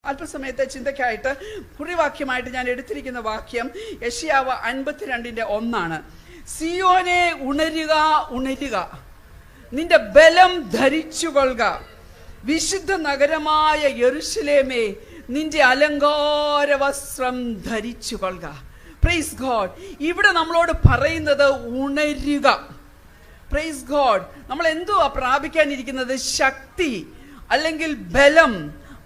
അല്പസമയത്തെ ചിന്തയ്ക്കായിട്ട് കുറിവാക്യമായിട്ട് ഞാൻ എടുത്തിരിക്കുന്ന വാക്യം യെശയ്യാവ് 52:1. സിയോനെ ഉണരുക, ഉണരുക, നിന്റെ ബലം ധരിച്ചുകൊള്ളുക, വിശുദ്ധ നഗരമായ യെരൂശലേമേ നിന്റെ അലങ്കാര വസ്ത്രം ധരിച്ചുകൊള്ളുക. Praise God. ഇവിടെ നമ്മളോട് പറയുന്നത് ഉണരുക. Praise God. നമ്മൾ എന്തുവാ പ്രാപിക്കാനിരിക്കുന്നത്? ശക്തി, അല്ലെങ്കിൽ ബലം,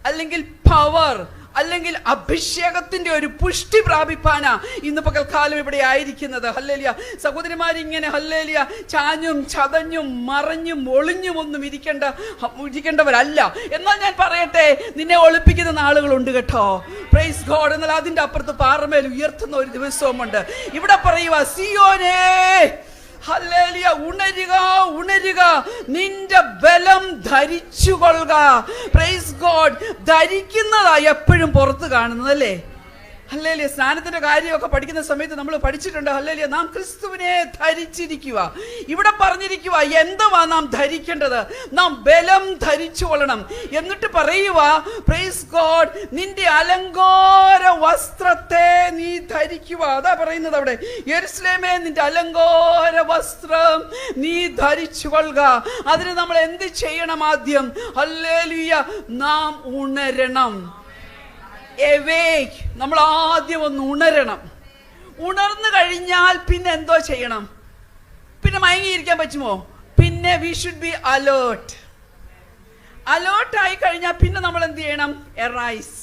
അല്ലെങ്കിൽ പവർ, അല്ലെങ്കിൽ അഭിഷേകത്തിന്റെ ഒരു പുഷ്ടി പ്രാപിപ്പാനാ ഇന്ന് പകൽക്കാലം ഇവിടെ ആയിരിക്കുന്നത്. ഹല്ലേലൂയ. സഹോദരിമാരിങ്ങനെ ഹല്ലേലൂയ ചാഞ്ഞും ചതഞ്ഞും മറഞ്ഞും ഒളിഞ്ഞും ഒന്നും ഇരിക്കേണ്ടവരല്ല. എന്നാൽ ഞാൻ പറയട്ടെ, നിന്നെ ഒളിപ്പിക്കുന്ന നാളുകളുണ്ട് കേട്ടോ. Praise God. എന്നാൽ അതിന്റെ അപ്പുറത്ത് പാറമേൽ ഉയർത്തുന്ന ഒരു ദിവസവുമുണ്ട്. ഇവിടെ പറയുക, സിയോനേ ഹല്ലേലൂയ, ഉണരുക, ഉണരുക, നിന്റെ ബലം ധരിച്ചുകൊള്ളുക. Praise God. ധരിക്കുന്നതാ എപ്പോഴും പുറത്ത് കാണുന്നത് അല്ലേ? ഹല്ലേലൂയ. സ്നാനത്തിന്റെ കാര്യമൊക്കെ പഠിക്കുന്ന സമയത്ത് നമ്മൾ പഠിച്ചിട്ടുണ്ട്. ഹല്ലേലൂയ, നാം ക്രിസ്തുവിനെ ധരിച്ചിരിക്കുക. ഇവിടെ പറഞ്ഞിരിക്കുക എന്തുവാ നാം ധരിക്കേണ്ടത്? നാം ബലം ധരിച്ചു കൊള്ളണം. എന്നിട്ട് പറയുക, പ്രൈസ് ഗോഡ്, നിന്റെ അലങ്കാര വസ്ത്രത്തെ നീ ധരിക്കുക. അതാ പറയുന്നത് അവിടെ. യെരൂശലേമേ നിന്റെ അലങ്കാര വസ്ത്രം നീ ധരിച്ചു കൊള്ളുക. അതിന് നമ്മൾ എന്ത് ചെയ്യണം? ആദ്യം ഹല്ലേലൂയ, നാം ഉണരണം. നമ്മൾ ആദ്യം ഒന്ന് ഉണരണം. ഉണർന്നു കഴിഞ്ഞാൽ പിന്നെ എന്തോ ചെയ്യണം? പിന്നെ മയങ്ങിയിരിക്കാൻ പറ്റുമോ? പിന്നെ വി ഷുഡ് ബി അലേർട്ട്. അലേർട്ടായി കഴിഞ്ഞാൽ പിന്നെ നമ്മൾ എന്ത് ചെയ്യണം? എറൈസ്.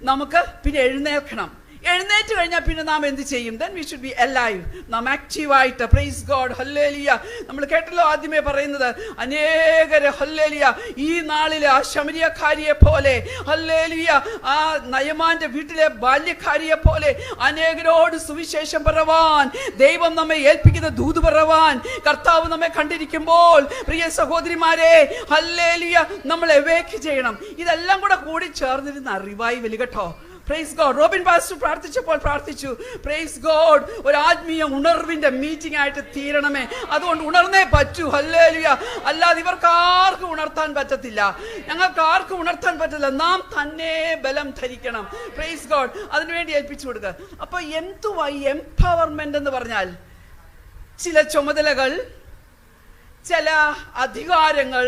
നമുക്ക് പിന്നെ എഴുന്നേൽക്കണം. എഴുന്നേറ്റ് കഴിഞ്ഞാൽ പിന്നെ നാം എന്ത് ചെയ്യും? then we should be alive. നാം ആക്റ്റീവായിട്ട്. Price God. ഹല്ലേലൂയ. നമ്മൾ കേട്ടല്ലോ ആദ്യമേ പറയുന്നത്, അനേകര് ഹല്ലേലൂയ ഈ നാളില് ആ ശമരിയക്കാരിയെ പോലെ, ഹല്ലേലൂയ ആ നയമാന്റെ വീട്ടിലെ ബാല്യക്കാരിയെ പോലെ അനേകരോട് സുവിശേഷം പറവാൻ ദൈവം നമ്മെ ഏൽപ്പിക്കുന്ന ദൂത് പറവാൻ കർത്താവ് നമ്മെ കണ്ടിരിക്കുമ്പോൾ, പ്രിയ സഹോദരിമാരെ, ഹല്ലേലൂയ നമ്മൾ എവേക്ക് ചെയ്യണം. ഇതെല്ലാം കൂടി ചേർന്നിരുന്ന റിവൈവൽ കേട്ടോ. Praise God. റോബിൻ പാസ്റ്റർ പ്രാർത്ഥിച്ചപ്പോൾ പ്രാർത്ഥിച്ചു, പ്രൈസ് ഗോഡ്, ഒരു ആത്മീയ ഉണർവിന്റെ മീറ്റിംഗ് ആയിട്ട് തീരണമേ. അതുകൊണ്ട് ഉണർന്നേ പറ്റൂ. ഹല്ലേലൂയ. അല്ലാതെ ഇവർക്ക് ആർക്കും ഉണർത്താൻ പറ്റത്തില്ല, ഞങ്ങൾക്ക് ആർക്കും ഉണർത്താൻ പറ്റില്ല. നാം തന്നെ ബലം ധരിക്കണം. Praise God. അതിനുവേണ്ടി ഏൽപ്പിച്ചു കൊടുക്കുക. അപ്പൊ എന്തുവാ ഈ എംപവർമെന്റ് എന്ന് പറഞ്ഞാൽ? ചില ചുമതലകൾ, ചില അധികാരങ്ങൾ,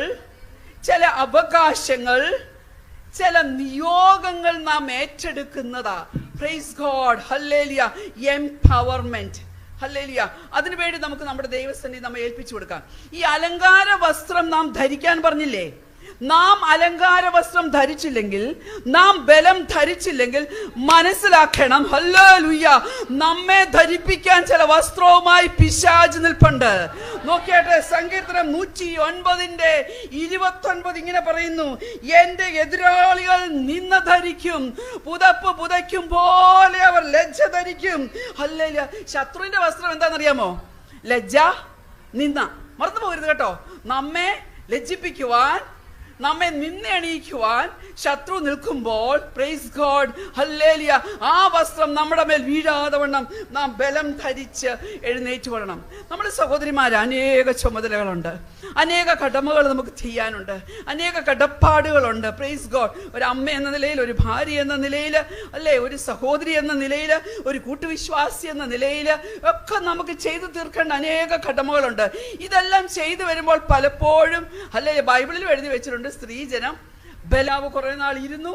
ചില അവകാശങ്ങൾ, ചില നിയോഗങ്ങൾ നാം ഏറ്റെടുക്കുന്നതാ. Praise God. Hallelujah. Empowerment. Hallelujah. അതിനുവേണ്ടി നമുക്ക് നമ്മുടെ ദൈവസന്നിധി നമ്മെ ഏൽപ്പിച്ചു കൊടുക്കാം. ഈ അലങ്കാര വസ്ത്രം നാം ധരിക്കാൻ പറഞ്ഞില്ലേ? നാം അലങ്കാര വസ്ത്രം ധരിച്ചില്ലെങ്കിൽ, നാം ബലം ധരിച്ചില്ലെങ്കിൽ മനസ്സിലാക്കണം, ഹല്ലേലൂയ, നമ്മെ ധരിപ്പിക്കാൻ ചില വസ്ത്രവുമായി പിശാച് നിൽപ്പുണ്ട്. നോക്കിയാട്ടെ, സങ്കീർത്തനം 109:29 ഇങ്ങനെ പറയുന്നു, എന്റെ എതിരാളികൾ നിന്ന ധരിക്കും, പുതപ്പ് പുതയ്ക്കും പോലെ അവർ ലജ്ജ ധരിക്കും. ഹല്ലേലൂയ. ശത്രുവിന്റെ വസ്ത്രം എന്താണെന്നറിയാമോ? ലജ്ജ, നിന്ന. മറന്നു പോകരുത് കേട്ടോ. നമ്മെ ലജ്ജിപ്പിക്കുവാൻ, നമ്മെ നിന്നെണീക്കുവാൻ ശത്രു നിൽക്കുമ്പോൾ, പ്രൈസ് ഗോഡ്, ഹല്ലേലൂയ, ആ വസ്ത്രം നമ്മുടെ മേൽ വീഴാതെ വണ്ണം നാം ബലം ധരിച്ച് എഴുന്നേറ്റ് കൊള്ളണം. നമ്മുടെ സഹോദരിമാർ അനേക ചുമതലകളുണ്ട്, അനേക കടമകൾ നമുക്ക് ചെയ്യാനുണ്ട്, അനേക കടപ്പാടുകളുണ്ട്. Praise God. ഒരു അമ്മ എന്ന നിലയിൽ, ഒരു ഭാര്യ എന്ന നിലയിൽ, അല്ലേ, ഒരു സഹോദരി എന്ന നിലയിൽ, ഒരു കൂട്ടുവിശ്വാസി എന്ന നിലയിൽ ഒക്കെ നമുക്ക് ചെയ്തു തീർക്കേണ്ട അനേക കടമകളുണ്ട്. ഇതെല്ലാം ചെയ്തു വരുമ്പോൾ പലപ്പോഴും, അല്ലേ, ബൈബിളിൽ എഴുതി വെച്ചിട്ടുണ്ട്, സ്ത്രീജനം ബലാവ് കുറെ നാൾ ഇരുന്നു,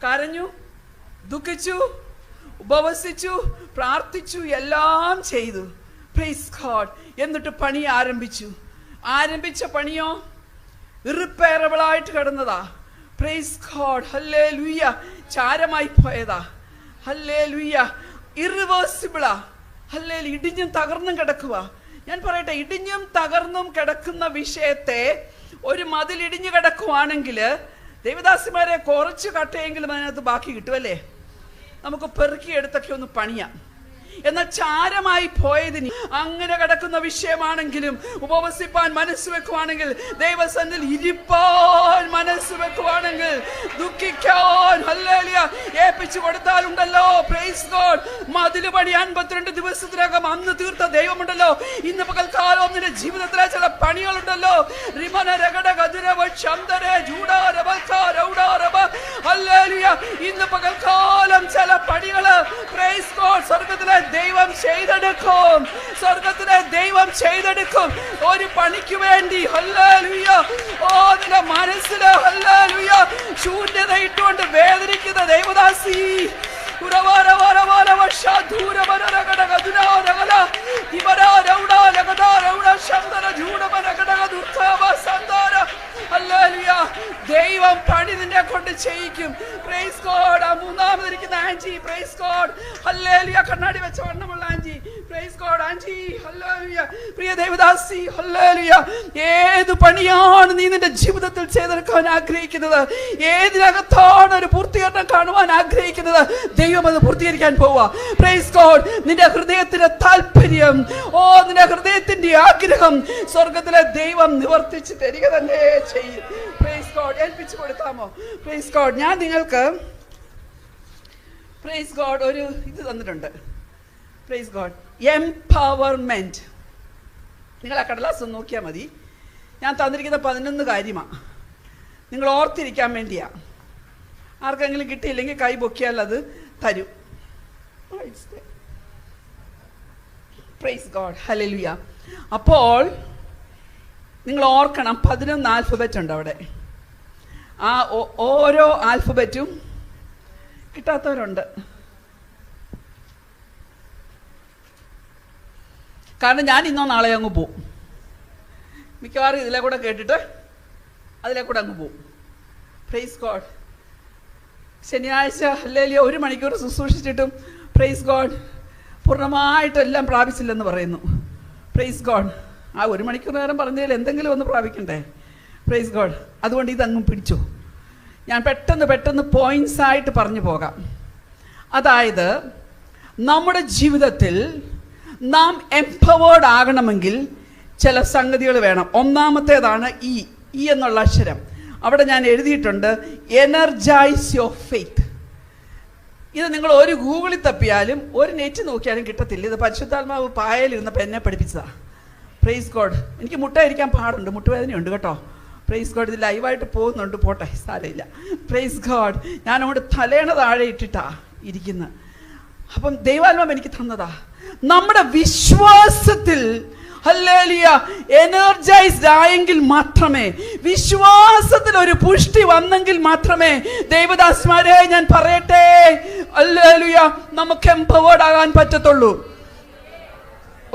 കരഞ്ഞു, ദുഃഖിച്ചു, ഉപവസിച്ചു, പ്രാർത്ഥിച്ചു, എല്ലാം ചെയ്തു. Praise God. എന്നിട്ട് പണി ആരംഭിച്ച പണിയോ ഇറിപ്പയറബിൾ ആയിട്ട് കിടന്നതാ. Praise God. ഹല്ലേലൂയ. ചാരമായി പോയതാ. ഹല്ലേലൂയ. ഇറിവേഴ്സിബിളാ. ഹല്ലേലൂയ. ഇടിഞ്ഞും തകർന്നും കിടക്കുക. ഞാൻ പറയട്ടെ, ഇടിഞ്ഞും തകർന്നും കിടക്കുന്ന വിഷയത്തെ ഒരു മതിൽ ഇടിഞ്ഞു കിടക്കുവാണെങ്കിൽ ദേവദാസിമാരെ കുറച്ച് കട്ടയെങ്കിലും അതിനകത്ത് ബാക്കി കിട്ടുമല്ലേ? നമുക്ക് പെറുക്കിയെടുത്തൊക്കെ ഒന്ന് പണിയാം. എന്നാൽ ചാരമായി പോയതിന് അങ്ങനെ കിടക്കുന്ന വിഷയമാണെങ്കിലും ഉപവസിപ്പാൻ മനസ്സ് വെക്കുവാണെങ്കിൽ, ദൈവസന്നിധിയിൽ ഇരിപ്പാൻ മനസ്സ് വെക്കുവാണെങ്കിൽ, ദുഃഖിക്കാൻ, ഹല്ലേലൂയ, ഏൽപ്പിച്ചു കൊടുത്താലുണ്ടല്ലോ, പ്രൈസ് ഗോഡ്, മതില് പണി 52 ദിവസത്തിനകം അന്ന് തീർത്ത ദൈവമുണ്ടല്ലോ. ഇന്ന് പകൽക്കാലം നിന്റെ ജീവിതത്തിലെ ചില പണികളുണ്ടല്ലോ. ഇന്ന് പകൽക്കാലം ചില പണികള് പ്രൈസ് ഗോഡ് സ്വർഗത്തിലെ ദൈവം ചെയ്തെടുക്കും. സ്വർഗത്തിലെ ദൈവം ചെയ്തെടുക്കും. ഒരു പണിക്ക് വേണ്ടി ഹല്ലേലൂയ. ഓ നിന്റെ മനസ്സില് ഹല്ലേലൂയ ശൂന്യത ഇട്ടുകൊണ്ട് വേദനിക്കുന്ന ദൈവദാസി, ദൈവം പണി നിന്നെ കൊണ്ട് ചെയ്യിക്കും. Praise God. ആ മൂന്നാമതിരിക്കുന്ന ആൻജി, പ്രൈസ് ഗോഡ്, ഹല്ലേലൂയ, കണ്ണാടി വെച്ച വണ്ണമുള്ള Angie, praise God, Angie, hallelujah, പ്രിയ ദേവദാസി, ഹല്ലേലൂയ. ഏത് പണിയാണ് നീ നിന്റെ ജീവിതത്തിൽ ചെയ്തെടുക്കാൻ ആഗ്രഹിക്കുന്നത്? ഏതിനകത്താണ് ഒരു പൂർത്തീകരണം കാണുവാൻ ആഗ്രഹിക്കുന്നത്? ദൈവം അത് പൂർത്തീകരിക്കാൻ പോവാ. Praise God. നിന്റെ ഹൃദയത്തിന്റെ താല്പര്യം, ഓ നിന്റെ ഹൃദയത്തിന്റെ ആഗ്രഹം സ്വർഗത്തിലെ ദൈവം നിവർത്തിച്ച് തരിക തന്നെ ചെയ്യും. Praise God. ഏൽപ്പിച്ചു കൊടുക്കാമോ? Price God. ഞാൻ നിങ്ങൾക്ക് പ്രൈസ് ഗോഡ് ഒരു ഇത് തന്നിട്ടുണ്ട്. Praise God, empowerment. നിങ്ങൾ ആ കടലാസ് ഒന്ന് നോക്കിയാൽ മതി. ഞാൻ തന്നിരിക്കുന്ന 11 കാര്യമാണ്. നിങ്ങൾ ഓർത്തിരിക്കാൻ വേണ്ടിയാ. ആർക്കെങ്കിലും കിട്ടിയില്ലെങ്കിൽ കൈ പൊക്കിയാൽ അത് തരും. Price God, hallelujah. അപ്പോൾ നിങ്ങൾ ഓർക്കണം, 11 ആൽഫബറ്റ് ഉണ്ട് അവിടെ. ആ ഓരോ ആൽഫബറ്റും കിട്ടാത്തവരുണ്ട്. കാരണം ഞാൻ ഇന്നോ നാളെ അങ്ങ് പോവും. മിക്കവാറും ഇതിലെ കൂടെ കേട്ടിട്ട് അതിലെ കൂടെ അങ്ങ് പോവും. Praise God. ശനിയാഴ്ച ഹല്ലേലൂയ 1 മണിക്കൂർ ശുശ്രൂഷിച്ചിട്ടും പ്രൈസ് ഗോഡ് പൂർണ്ണമായിട്ടെല്ലാം പ്രാപിച്ചില്ലെന്ന് പറയുന്നു. Price God. ആ 1 മണിക്കൂർ നേരം പറഞ്ഞതിൽ എന്തെങ്കിലും ഒന്ന് പ്രാപിക്കണ്ടേ? Praise God. അതുകൊണ്ട് ഇതങ്ങും പിടിച്ചു. ഞാൻ പെട്ടെന്ന് പോയിന്റ്സ് ആയിട്ട് പറഞ്ഞു പോകാം. അതായത് നമ്മുടെ ജീവിതത്തിൽ നാം എംപവേർഡ് ആകണമെങ്കിൽ ചില സംഗതികൾ വേണം. ഒന്നാമത്തേതാണ് ഈ എന്നുള്ള അക്ഷരം. അവിടെ ഞാൻ എഴുതിയിട്ടുണ്ട്, എനർജൈസ് യുവർ ഫെയ്ത്ത്. ഇത് നിങ്ങൾ ഒരു ഗൂഗിളിൽ തപ്പിയാലും ഒരു നെറ്റ് നോക്കിയാലും കിട്ടത്തില്ല. ഇത് പരിശുദ്ധാത്മാവ് പായലിരുന്നപ്പോൾ എന്നെ പഠിപ്പിച്ചതാണ്. Praise God. എനിക്ക് മുട്ടയിരിക്കാൻ പാടുണ്ട്, മുട്ടുവേദനയുണ്ട് കേട്ടോ. Praise God. ഇത് ലൈവായിട്ട് പോകുന്നുണ്ട്, പോട്ടെ, സാരമില്ല. Praise God. ഞാൻ അങ്ങോട്ട് തലേണ താഴെ ഇട്ടിട്ടാ ഇരിക്കുന്നത്. അപ്പം ദൈവാത്മാവ് എനിക്ക് തന്നതാ. നമ്മുടെ വിശ്വാസത്തിൽ ഹല്ലേലൂയ എനർജൈസ്ഡ് ആയെങ്കിൽ മാത്രമേ, വിശ്വാസത്തിൽ ഒരു പുഷ്ടി വന്നെങ്കിൽ മാത്രമേ, ദൈവദാസന്മാരെ ഞാൻ പറയട്ടെ, ഹല്ലേലൂയ, നമുക്ക് എംപവേർഡ് ആകാൻ പറ്റത്തുള്ളൂ.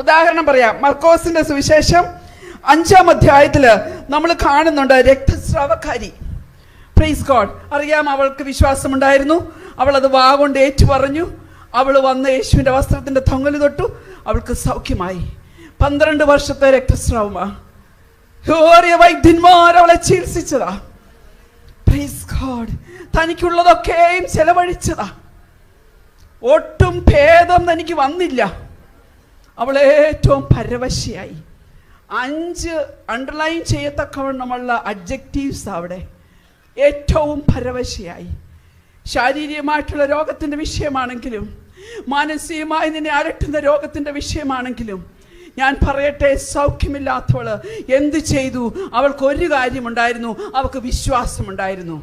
ഉദാഹരണം പറയാം. മർക്കോസിന്റെ സുവിശേഷം 5-ാം അധ്യായത്തില് നമ്മൾ കാണുന്നുണ്ട് രക്തസ്രാവക്കാരി. Praise God. അറിയാം, അവൾക്ക് വിശ്വാസമുണ്ടായിരുന്നു. അവൾ അത് വാഗൊണ്ട് ഏറ്റു പറഞ്ഞു. അവൾ വന്ന് യേശുവിന്റെ വസ്ത്രത്തിന്റെ തൊങ്ങല് തൊട്ടു. അവൾക്ക് സൗഖ്യമായി. 12 വർഷത്തെ രക്തസ്രാവമാ. വൈദ്യന്മാർ അവളെ ചികിത്സിച്ചതാ. Praise God. തനിക്കുള്ളതൊക്കെയും ചെലവഴിച്ചതാ. ഒട്ടും ഭേദം തനിക്ക് വന്നില്ല. അവൾ ഏറ്റവും പരവശയായി. 5 അണ്ടർലൈൻ ചെയ്യത്തക്കവണ്ണമുള്ള അഡ്ജക്റ്റീവ്സ് അവിടെ. ഏറ്റവും പരവശയായി. ശാരീരികമായിട്ടുള്ള രോഗത്തിൻ്റെ വിഷയമാണെങ്കിലും മാനസികമായി നിന്നെ അലട്ടുന്ന രോഗത്തിൻ്റെ വിഷയമാണെങ്കിലും ഞാൻ പറയട്ടെ, സൗഖ്യമില്ലാത്തവള് എന്ത് ചെയ്തു? അവൾക്ക് ഒരു കാര്യമുണ്ടായിരുന്നു, അവൾക്ക് വിശ്വാസമുണ്ടായിരുന്നു.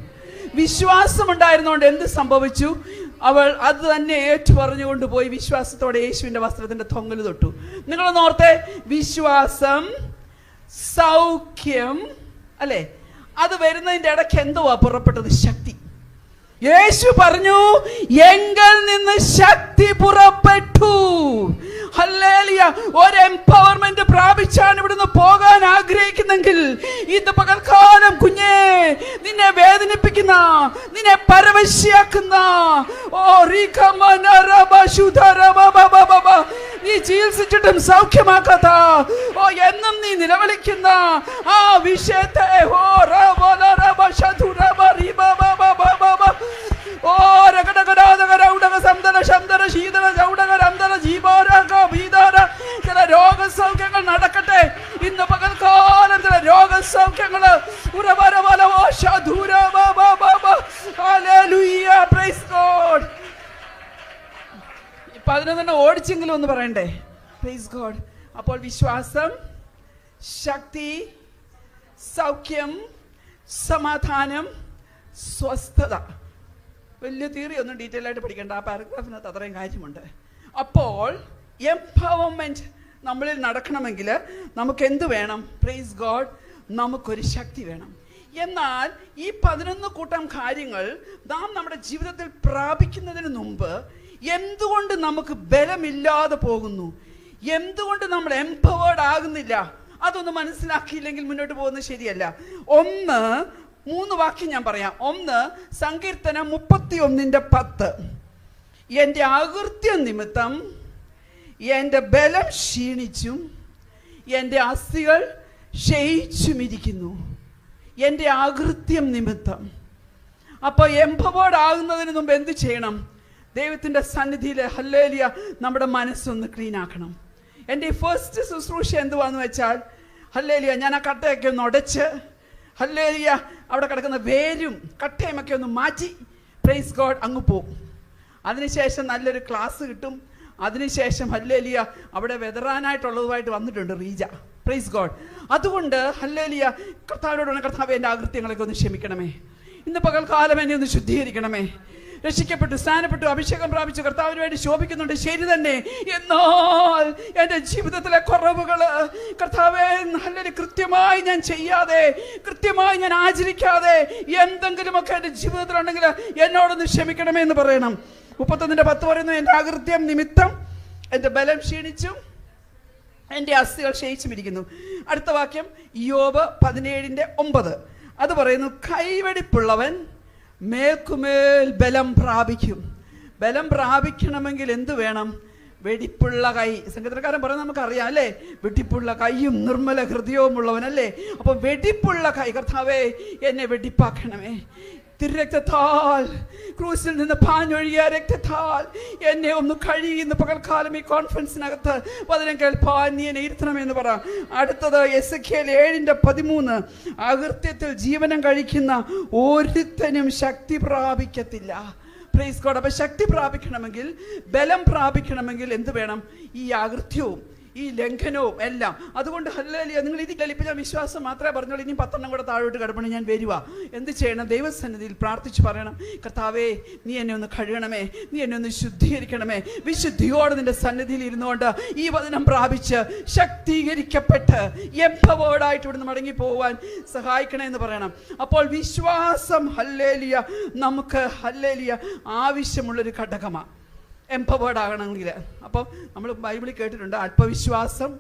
വിശ്വാസമുണ്ടായിരുന്നുകൊണ്ട് എന്ത് സംഭവിച്ചു? അവൾ അത് തന്നെ ഏറ്റു പറഞ്ഞുകൊണ്ട് പോയി വിശ്വാസത്തോടെ യേശുവിൻ്റെ വസ്ത്രത്തിൻ്റെ തൊങ്ങല് തൊട്ടു. നിങ്ങളൊന്ന് ഓർത്തെ, വിശ്വാസം, സൗഖ്യം, അല്ലേ? അത് വരുന്നതിൻ്റെ ഇടയ്ക്ക് എന്തുവാ പുറപ്പെട്ടത്? ശക്തി. യേശു പറഞ്ഞു, എങ്കിൽ നിന്ന് ശക്തി പുറപ്പെട്ടു. ഹല്ലേലൂയ. ഒരു എംപവർമെന്റ് പ്രാപിച്ചാണ് ഇവിടുന്ന് പോകാൻ ആഗ്രഹിക്കുന്നെങ്കിൽ ഇന്ന് പകൽക്കാലം കുഞ്ഞേ, നിന്നെ വേദനിപ്പിക്കുന്ന, നിന്നെ പരവശയാക്കുന്ന, നീ ചികിത്സിച്ചിട്ടും സൗഖ്യമാക്കാത്ത, എന്നും നീ നിലവിളിക്കുന്ന ആ വിഷയത്തെ ചില രോഗസൗഖ്യങ്ങൾ നടക്കട്ടെ ഇന്ന് പകൽക്കാലം. ചില രോഗസൗഖ്യങ്ങള് 11 ഓടിച്ചെങ്കിലും ഒന്ന് പറയണ്ടേ? Praise God. അപ്പോൾ വിശ്വാസം, ശക്തി, സൗഖ്യം, സമാധാനം, സ്വസ്ഥത. വലിയ തിയറി ഒന്നും ഡീറ്റെയിൽ ആയിട്ട് പഠിക്കേണ്ട, ആ പാരഗ്രാഫിനകത്ത് അത്രയും കാര്യമുണ്ട്. അപ്പോൾ എംപവർമെന്റ് നമ്മളിൽ നടക്കണമെങ്കിൽ നമുക്ക് എന്ത് വേണം? പ്രൈസ് ഗോഡ്, നമുക്കൊരു ശക്തി വേണം. എന്നാൽ ഈ 11 കൂട്ടം കാര്യങ്ങൾ നാം നമ്മുടെ ജീവിതത്തിൽ പ്രാപിക്കുന്നതിന് മുമ്പ് എന്തുകൊണ്ട് നമുക്ക് ബലമില്ലാതെ പോകുന്നു? എന്തുകൊണ്ട് നമ്മൾ എംപവേർഡ് ആകുന്നില്ല? അതൊന്ന് മനസ്സിലാക്കിയില്ലെങ്കിൽ മുന്നോട്ട് പോകുന്നത് ശരിയല്ല. 3 വാക്യം ഞാൻ പറയാം. 1 സങ്കീർത്തനം 31:10. എൻ്റെ അകൃത്യം നിമിത്തം എൻ്റെ ബലം ക്ഷീണിച്ചും എൻ്റെ അസ്ഥികൾ ക്ഷയിച്ചുമിരിക്കുന്നു. എൻ്റെ അകൃത്യം നിമിത്തം. അപ്പോൾ എംപവേർഡ് ആകുന്നതിന് മുമ്പ് എന്ത് ചെയ്യണം? ദൈവത്തിൻ്റെ സന്നിധിയിൽ ഹല്ലേലൂയ നമ്മുടെ മനസ്സൊന്ന് ക്ലീൻ ആക്കണം. എൻ്റെ ഫസ്റ്റ് ശുശ്രൂഷ എന്തുവാന്ന് വെച്ചാൽ, ഹല്ലേലൂയ, ഞാൻ ആ കട്ടയൊക്കെ ഒന്ന് ഉടച്ച്, ഹല്ലേലൂയ, അവിടെ കിടക്കുന്ന വേരും കട്ടയുമൊക്കെ ഒന്ന് മാറ്റി, പ്രൈസ് ഗോഡ്, അങ്ങ് പോകും. അതിനുശേഷം നല്ലൊരു ക്ലാസ് കിട്ടും. അതിനുശേഷം ഹല്ലേലൂയ അവിടെ വെതറാനായിട്ടുള്ളതുമായിട്ട് വന്നിട്ടുണ്ട് റീജ, പ്രൈസ് ഗോഡ്. അതുകൊണ്ട് ഹല്ലേലൂയ കർത്താവിനോടാണ്, കർത്താവേ എൻ്റെ അകൃത്യങ്ങളൊക്കെ ഒന്ന് ക്ഷമിക്കണമേ, ഇന്ന് പകൽക്കാലം എന്നെ ഒന്ന് ശുദ്ധീകരിക്കണമേ. രക്ഷിക്കപ്പെട്ടു, സ്ഥാനപ്പെട്ടു, അഭിഷേകം പ്രാപിച്ചു, കർത്താവിന് വേണ്ടി ശോഭിക്കുന്നുണ്ട്, ശരി തന്നെ. എന്നാൽ എൻ്റെ ജീവിതത്തിലെ കുറവുകൾ കർത്താവേ ഹല്ലേലൂയ കൃത്യമായി ഞാൻ ചെയ്യാതെ, കൃത്യമായി ഞാൻ ആചരിക്കാതെ എന്തെങ്കിലുമൊക്കെ എൻ്റെ ജീവിതത്തിലുണ്ടെങ്കിൽ എന്നോടൊന്ന് ക്ഷമിക്കണമേ എന്ന് പറയണം. 31:10 പറയുന്നു, എൻ്റെ അകൃത്യം നിമിത്തം എൻ്റെ ബലം ക്ഷീണിച്ചും എൻ്റെ അസ്ഥികൾ ക്ഷയിച്ചുമിരിക്കുന്നു. അടുത്ത വാക്യം യോബ് 17:9. അത് പറയുന്നു, കൈവെടിപ്പുള്ളവൻ മേൽക്കുമേൽ ബലം പ്രാപിക്കും. ബലം പ്രാപിക്കണമെങ്കിൽ എന്ത് വേണം? വെടിപ്പുള്ള കൈ. സംഗീതക്കാരൻ പറയുന്നത് നമുക്കറിയാം അല്ലേ? വെടിപ്പുള്ള കൈയും നിർമ്മല ഹൃദയവും ഉള്ളവനല്ലേ? അപ്പോൾ വെടിപ്പുള്ള കൈ, കർത്താവേ എന്നെ വെടിപ്പാക്കണമേ. തിരുരക്തത്താൽ, ക്രൂസിൽ നിന്ന് പാഞ്ഞൊഴിയ രക്തത്താൽ എന്നെ ഒന്ന് കഴിയുന്ന പകൽക്കാലം ഈ കോൺഫറൻസിനകത്ത് വചനം കേൾപ്പാൻ നീ എന്നെ ഇരുത്തണമെന്ന് പറ. അടുത്തത് എസെക്കിയേൽ 7:13. അകൃത്യത്തിൽ ജീവനം കഴിക്കുന്ന ഒരുത്തനും ശക്തി പ്രാപിക്കത്തില്ല. Praise God. അപ്പോൾ ശക്തി പ്രാപിക്കണമെങ്കിൽ, ബലം പ്രാപിക്കണമെങ്കിൽ എന്ത് വേണം? ഈ അകൃത്യവും ഈ ലംഘനവും എല്ലാം. അതുകൊണ്ട് ഹല്ലേലൂയ, നിങ്ങൾ ഇതിൽ ഇപ്പം ഞാൻ വിശ്വാസം മാത്രമേ പറഞ്ഞോളൂ. ഇനി 10 കൂടെ താഴോട്ട് കിടപ്പണം, ഞാൻ വരുക. എന്ത് ചെയ്യണം? ദൈവസന്നിധിയിൽ പ്രാർത്ഥിച്ച് പറയണം, കർത്താവേ നീ എന്നെ ഒന്ന് കഴുകണമേ, നീ എന്നെ ഒന്ന് ശുദ്ധീകരിക്കണമേ. വിശുദ്ധിയോടെ നിന്റെ സന്നിധിയിൽ ഇരുന്നുകൊണ്ട് ഈ വചനം പ്രാപിച്ച് ശക്തീകരിക്കപ്പെട്ട് എംപവേർഡായിട്ട് ഇവിടുന്ന് മടങ്ങി പോകാൻ സഹായിക്കണേ എന്ന് പറയണം. അപ്പോൾ വിശ്വാസം ഹല്ലേലൂയ നമുക്ക് ഹല്ലേലൂയ ആവശ്യമുള്ളൊരു ഘടകമാണ് എംപവേർഡ് ആകണമെങ്കിൽ. അപ്പോൾ നമ്മൾ ബൈബിളിൽ കേട്ടിട്ടുണ്ട്, അല്പവിശ്വാസം,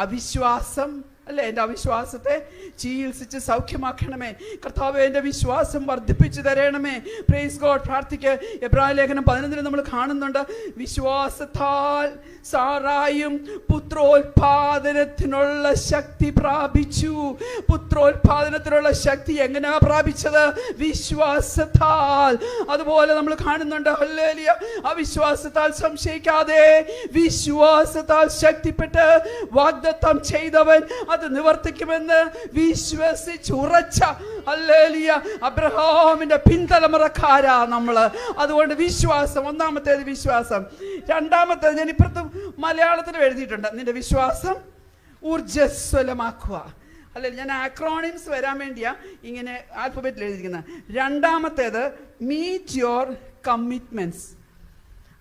അവിശ്വാസം അല്ലേ? എൻ്റെ അവിശ്വാസത്തെ ചികിത്സിച്ച് സൗഖ്യമാക്കണമേ കർത്താവേ, എൻ്റെ വിശ്വാസം വർദ്ധിപ്പിച്ചു തരണമേ. Praise God. പ്രാർത്ഥിക്ക്. എബ്രായ ലേഖനം 11 നമ്മൾ കാണുന്നുണ്ട്, വിശ്വാസത്താൽ സാറായും പുത്രോത്പാദനത്തിനുള്ള ശക്തി പ്രാപിച്ചു. പുത്രോത്പാദനത്തിനുള്ള ശക്തി എങ്ങനെയാ പ്രാപിച്ചത്? വിശ്വാസത്താൽ. അതുപോലെ നമ്മൾ കാണുന്നുണ്ട് ഹല്ലേലൂയ, അവിശ്വാസത്താൽ സംശയിക്കാതെ വിശ്വാസത്താൽ ശക്തിപ്പെട്ട് വാഗ്ദത്തം ചെയ്തവൻ അത് നിവർത്തിക്കുമെന്ന് വിശ്വസിച്ചുറച്ച ഹല്ലേലൂയ അബ്രഹാമിന്റെ പിൻതലമുറക്കാരാ നമ്മള്. അതുകൊണ്ട് വിശ്വാസം, ഒന്നാമത്തേത് വിശ്വാസം. രണ്ടാമത്തേത് ഞാൻ ഇപ്പുറത്തും മലയാളത്തിൽ എഴുതിയിട്ടുണ്ട്, നിന്റെ വിശ്വാസം ഊർജ്ജസ്വലമാക്കുക. അല്ലെ, ഞാൻ ആക്രോണിംസ് വരാൻ വേണ്ടിയാ ഇങ്ങനെ ആൽഫബറ്റിൽ എഴുതിയിരിക്കുന്നത്. രണ്ടാമത്തേത് മീറ്റ് യുവർ കമ്മിറ്റ്മെന്റ്സ്.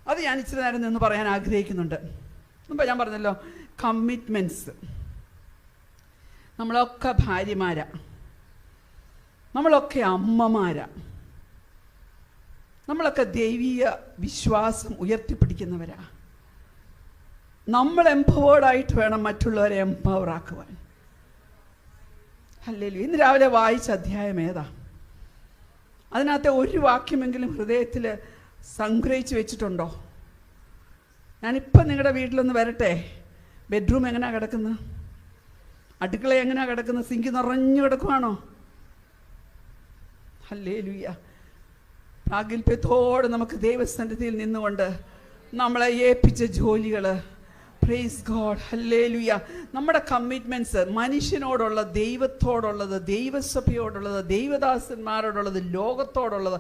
അത് ഞാൻ ഇച്ചിരി നേരം നിന്ന് പറയാൻ ആഗ്രഹിക്കുന്നുണ്ട്. മുമ്പ് ഞാൻ പറഞ്ഞല്ലോ, കമ്മിറ്റ്മെന്റ്സ്. നമ്മളൊക്കെ ഭാര്യമാരാ, നമ്മളൊക്കെ അമ്മമാരാ, നമ്മളൊക്കെ ദൈവീയ വിശ്വാസം ഉയർത്തിപ്പിടിക്കുന്നവരാ. നമ്മൾ എംപവേർഡായിട്ട് വേണം മറ്റുള്ളവരെ എംപവർ ആക്കുവാൻ. ഹല്ലേലൂയ. ഇന്ന് രാവിലെ വായിച്ച അധ്യായം ഏതാ? അതിനകത്തെ ഒരു വാക്യമെങ്കിലും ഹൃദയത്തിൽ സംഗ്രഹിച്ച് വെച്ചിട്ടുണ്ടോ? ഞാനിപ്പം നിങ്ങളുടെ വീട്ടിലൊന്ന് വരട്ടെ. ബെഡ്റൂം എങ്ങനെയാണ് കിടക്കുന്നത്? അടുക്കള എങ്ങനെയാണ് കിടക്കുന്നത്? സിങ്ക് നിറഞ്ഞു കിടക്കുവാണോ? ഹല്ലേലൂയ. പ്രാഗൽഭ്യത്തോടെ നമുക്ക് ദൈവസന്നിധിയിൽ നിന്നുകൊണ്ട് നമ്മളെ ഏൽപ്പിച്ച ജോലികൾ പ്രൈസ് ഗോഡ്, ഹല്ലേലൂയ. നമ്മുടെ കമ്മിറ്റ്മെന്റ്സ് മനുഷ്യനോടുള്ള, ദൈവത്തോടുള്ളത്, ദൈവസഭയോടുള്ളത്, ദൈവദാസന്മാരോടുള്ളത്, ലോകത്തോടുള്ളത്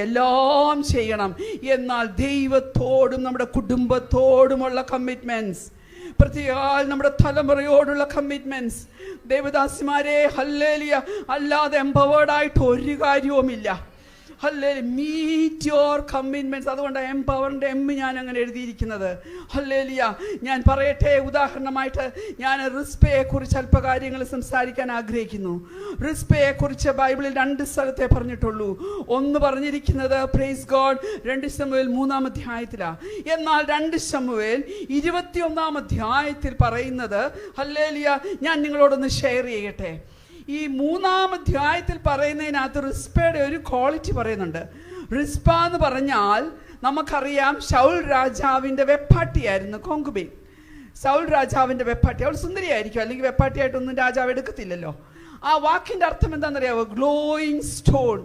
എല്ലാം ചെയ്യണം. എന്നാൽ ദൈവത്തോടും നമ്മുടെ കുടുംബത്തോടുമുള്ള കമ്മിറ്റ്മെന്റ്സ്, പ്രത്യേകം നമ്മുടെ തലമുറയോടുള്ള കമ്മിറ്റ്മെന്റ്സ്, ദേവദാസിമാരെ ഹല്ലേലൂയ, അല്ലാതെ എംപവേർഡ് ആയിട്ട് ഒരു കാര്യവുമില്ല. Hallelujah, meet your commitments. അതുകൊണ്ടാണ് എംപവറിൻ്റെ ഞാൻ അങ്ങനെ എഴുതിയിരിക്കുന്നത്. ഹല്ലേലൂയ. ഞാൻ പറയട്ടെ, ഉദാഹരണമായിട്ട് ഞാൻ റിസ്പയെ കുറിച്ച് അല്പകാര്യങ്ങൾ സംസാരിക്കാൻ ആഗ്രഹിക്കുന്നു. റിസ്പയെ കുറിച്ച് ബൈബിളിൽ 2 സ്ഥലത്തെ പറഞ്ഞിട്ടുള്ളൂ. ഒന്ന് പറഞ്ഞിരിക്കുന്നത് പ്രൈസ് ഗോഡ് 2 ശമൂവേൽ 3-ാം അധ്യായത്തിലാണ്. എന്നാൽ 2 ശമൂവേൽ 21-ാം അധ്യായത്തിൽ പറയുന്നത്, ഹല്ലേലൂയ, ഞാൻ നിങ്ങളോടൊന്ന് ഷെയർ ചെയ്യട്ടെ. ഈ 3-ാം അധ്യായത്തിൽ പറയുന്നതിനകത്ത് റിസ്പയുടെ ഒരു ക്വാളിറ്റി പറയുന്നുണ്ട്. റിസ്പ എന്ന് പറഞ്ഞാൽ നമുക്കറിയാം, ശൗൽ രാജാവിൻ്റെ വെപ്പാട്ടിയായിരുന്നു കോങ്കുബേൻ. ശൗൽ രാജാവിൻ്റെ വെപ്പാട്ടി. അവൾ സുന്ദരിയായിരിക്കും, അല്ലെങ്കിൽ വെപ്പാട്ടിയായിട്ടൊന്നും രാജാവ് എടുക്കത്തില്ലല്ലോ. ആ വാക്കിൻ്റെ അർത്ഥം എന്താണെന്നറിയാമോ? ഗ്ലോയിങ് സ്റ്റോൺ,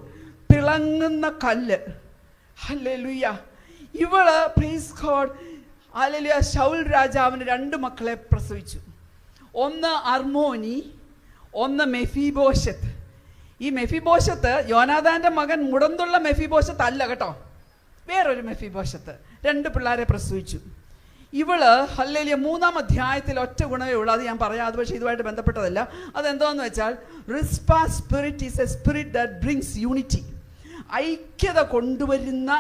തിളങ്ങുന്ന കല്ല്. ഹല്ലേലൂയ. ഇവള് പ്രൈസ് ഗോഡ് ഹല്ലേലൂയ ശൗൽ രാജാവിന് 2 മക്കളെ പ്രസവിച്ചു. ഒന്ന് അർമോനി, ഒന്ന് മെഫിബോശത്ത്. ഈ മെഫിബോശത്ത് യോനാഥാന്റെ മകൻ മുടന്തുള്ള മെഫിബോശത്ത് അല്ല കേട്ടോ, വേറൊരു മെഫിബോശത്ത്. 2 പിള്ളേരെ പ്രസവിച്ചു. ഇവള് ഹല്ലേലൂയ 3-ാം അധ്യായത്തിൽ ഒറ്റ ഗുണമേ ഉള്ളൂ. അത് ഞാൻ പറയാം, അത് പക്ഷേ ഇതുമായിട്ട് ബന്ധപ്പെട്ടതല്ല. അതെന്തോന്ന് വെച്ചാൽ, റിസ്പ spirit is a spirit that brings unity. ഐക്യത കൊണ്ടുവരുന്ന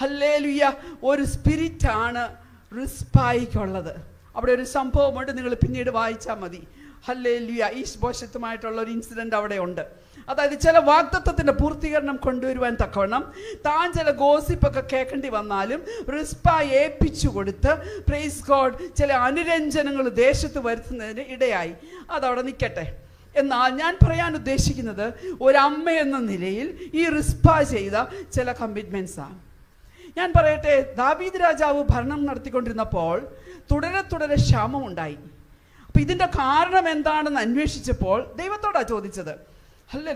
ഹല്ലേലൂയ ഒരു സ്പിരിറ്റാണ് റിസ്പായിക്കുള്ളത്. അവിടെ ഒരു സംഭവമുണ്ട്, നിങ്ങൾ പിന്നീട് വായിച്ചാൽ മതി. ഹല്ലേലൂയ. ഈശ്ബോശത്തുമായിട്ടുള്ള ഒരു ഇൻസിഡന്റ് അവിടെ ഉണ്ട്. അതായത് ചില വാഗ്ദത്തത്തിന്റെ പൂർത്തീകരണം കൊണ്ടുവരുവാൻ തക്കവണ്ണം താൻ ചില ഗോസിപ്പൊക്കെ കേൾക്കേണ്ടി വന്നാലും റിസ്പ ഏൽപ്പിച്ചു കൊടുത്ത് പ്രൈസ് ഗോഡ് ചില അനുരഞ്ജനങ്ങൾ ദേശത്ത് വരുത്തുന്നതിന് ഇടയായി. അതവിടെ നിൽക്കട്ടെ. എന്നാൽ ഞാൻ പറയാൻ ഉദ്ദേശിക്കുന്നത്, ഒരമ്മ എന്ന നിലയിൽ ഈ റിസ്പ ചെയ്ത ചില കമ്മിറ്റ്മെന്റ്സാണ്. ഞാൻ പറയട്ടെ, ദാവീദ് രാജാവ് ഭരണം നടത്തിക്കൊണ്ടിരുന്നപ്പോൾ തുടരെ ക്ഷാമം ഉണ്ടായി. അപ്പം ഇതിൻ്റെ കാരണം എന്താണെന്ന് അന്വേഷിച്ചപ്പോൾ ദൈവത്തോടാണ് ചോദിച്ചത്.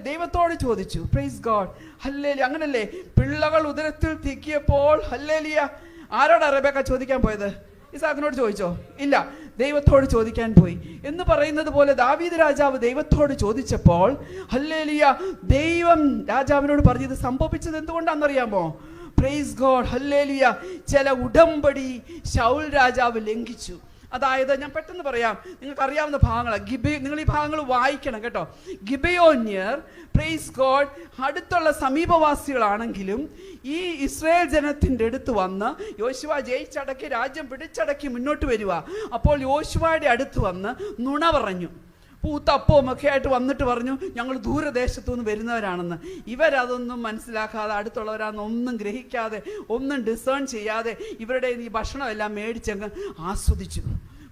ദൈവത്തോട് ചോദിച്ചു. Price God. ഹല്ലേലൂയ. അങ്ങനല്ലേ, പിള്ളകൾ ഉദരത്തിൽ തിക്കിയപ്പോൾ ഹല്ലേലൂയ ആരോടാ റെബേക്ക ചോദിക്കാൻ പോയത്? ഇസാക്കിനോട് ചോദിച്ചോ? ഇല്ല, ദൈവത്തോട് ചോദിക്കാൻ പോയി എന്ന് പറയുന്നത് പോലെ ദാവീദ് രാജാവ് ദൈവത്തോട് ചോദിച്ചപ്പോൾ ഹല്ലേലൂയ ദൈവം രാജാവിനോട് പറഞ്ഞത് സംഭവിച്ചത് എന്തുകൊണ്ടാണെന്നറിയാമോ? Price God. ഹല്ലേലൂയ. ചില ഉടമ്പടി ശൗൽ രാജാവ് ലംഘിച്ചു. അതായത് ഞാൻ പെട്ടെന്ന് പറയാം, നിങ്ങൾക്ക് അറിയാവുന്ന ഭാഗങ്ങളാണ്. നിങ്ങൾ ഈ ഭാഗങ്ങൾ വായിക്കണം കേട്ടോ. ഗിബയോന്യർ പ്രൈസ് ഗോഡ് അടുത്തുള്ള സമീപവാസികളാണെങ്കിലും ഈ ഇസ്രായേൽ ജനത്തിൻ്റെ അടുത്ത് വന്ന് യോശുവ ജയിച്ചടക്കി രാജ്യം പിടിച്ചടക്കി മുന്നോട്ട് വരിക. അപ്പോൾ യോശുവയുടെ അടുത്ത് വന്ന് നുണ പറഞ്ഞു. പൂത്തപ്പവും ഒക്കെ ആയിട്ട് വന്നിട്ട് പറഞ്ഞു, ഞങ്ങൾ ദൂരദേശത്തു നിന്ന് വരുന്നവരാണെന്ന്. ഇവരതൊന്നും മനസ്സിലാക്കാതെ, അടുത്തുള്ളവരാണെന്ന് ഒന്നും ഗ്രഹിക്കാതെ, ഒന്നും ഡിസേൺ ചെയ്യാതെ ഇവരുടെ ഈ ഭക്ഷണമെല്ലാം മേടിച്ചങ്ങ് ആസ്വദിച്ചു.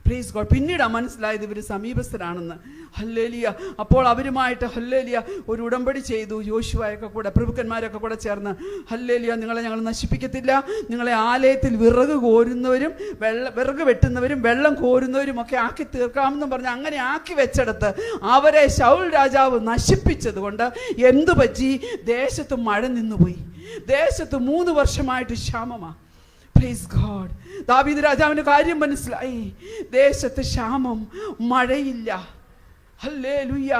Praise God. പിന്നീടാണ് മനസ്സിലായത് ഇവർ സമീപസ്ഥരാണെന്ന്. ഹല്ലേലൂയ. അപ്പോൾ അവരുമായിട്ട് ഹല്ലേലൂയ ഒരു ഉടമ്പടി ചെയ്തു. യോശുവയൊക്കെ കൂടെ പ്രഭുക്കന്മാരൊക്കെ കൂടെ ചേർന്ന് ഹല്ലേലൂയ നിങ്ങളെ ഞങ്ങൾ നശിപ്പിക്കത്തില്ല, നിങ്ങളെ ആലയത്തിൽ വിറക് കോരുന്നവരും വിറക് വെട്ടുന്നവരും വെള്ളം കോരുന്നവരും ഒക്കെ ആക്കി തീർക്കാമെന്നും പറഞ്ഞ് അങ്ങനെ ആക്കി വെച്ചെടുത്ത് അവരെ ശൗൽ രാജാവ് നശിപ്പിച്ചത് കൊണ്ട് എന്തു പറ്റി? ദേശത്ത് മഴ നിന്നുപോയി. ദേശത്ത് 3 വർഷമായിട്ട് ക്ഷാമമാണ്. Praise God. ദാവീദ് രാജാവിന് കാര്യം മനസ്സിലായി. ദേശത്ത് ക്ഷാമം, മഴയില്ല. ഹല്ലേലൂയ.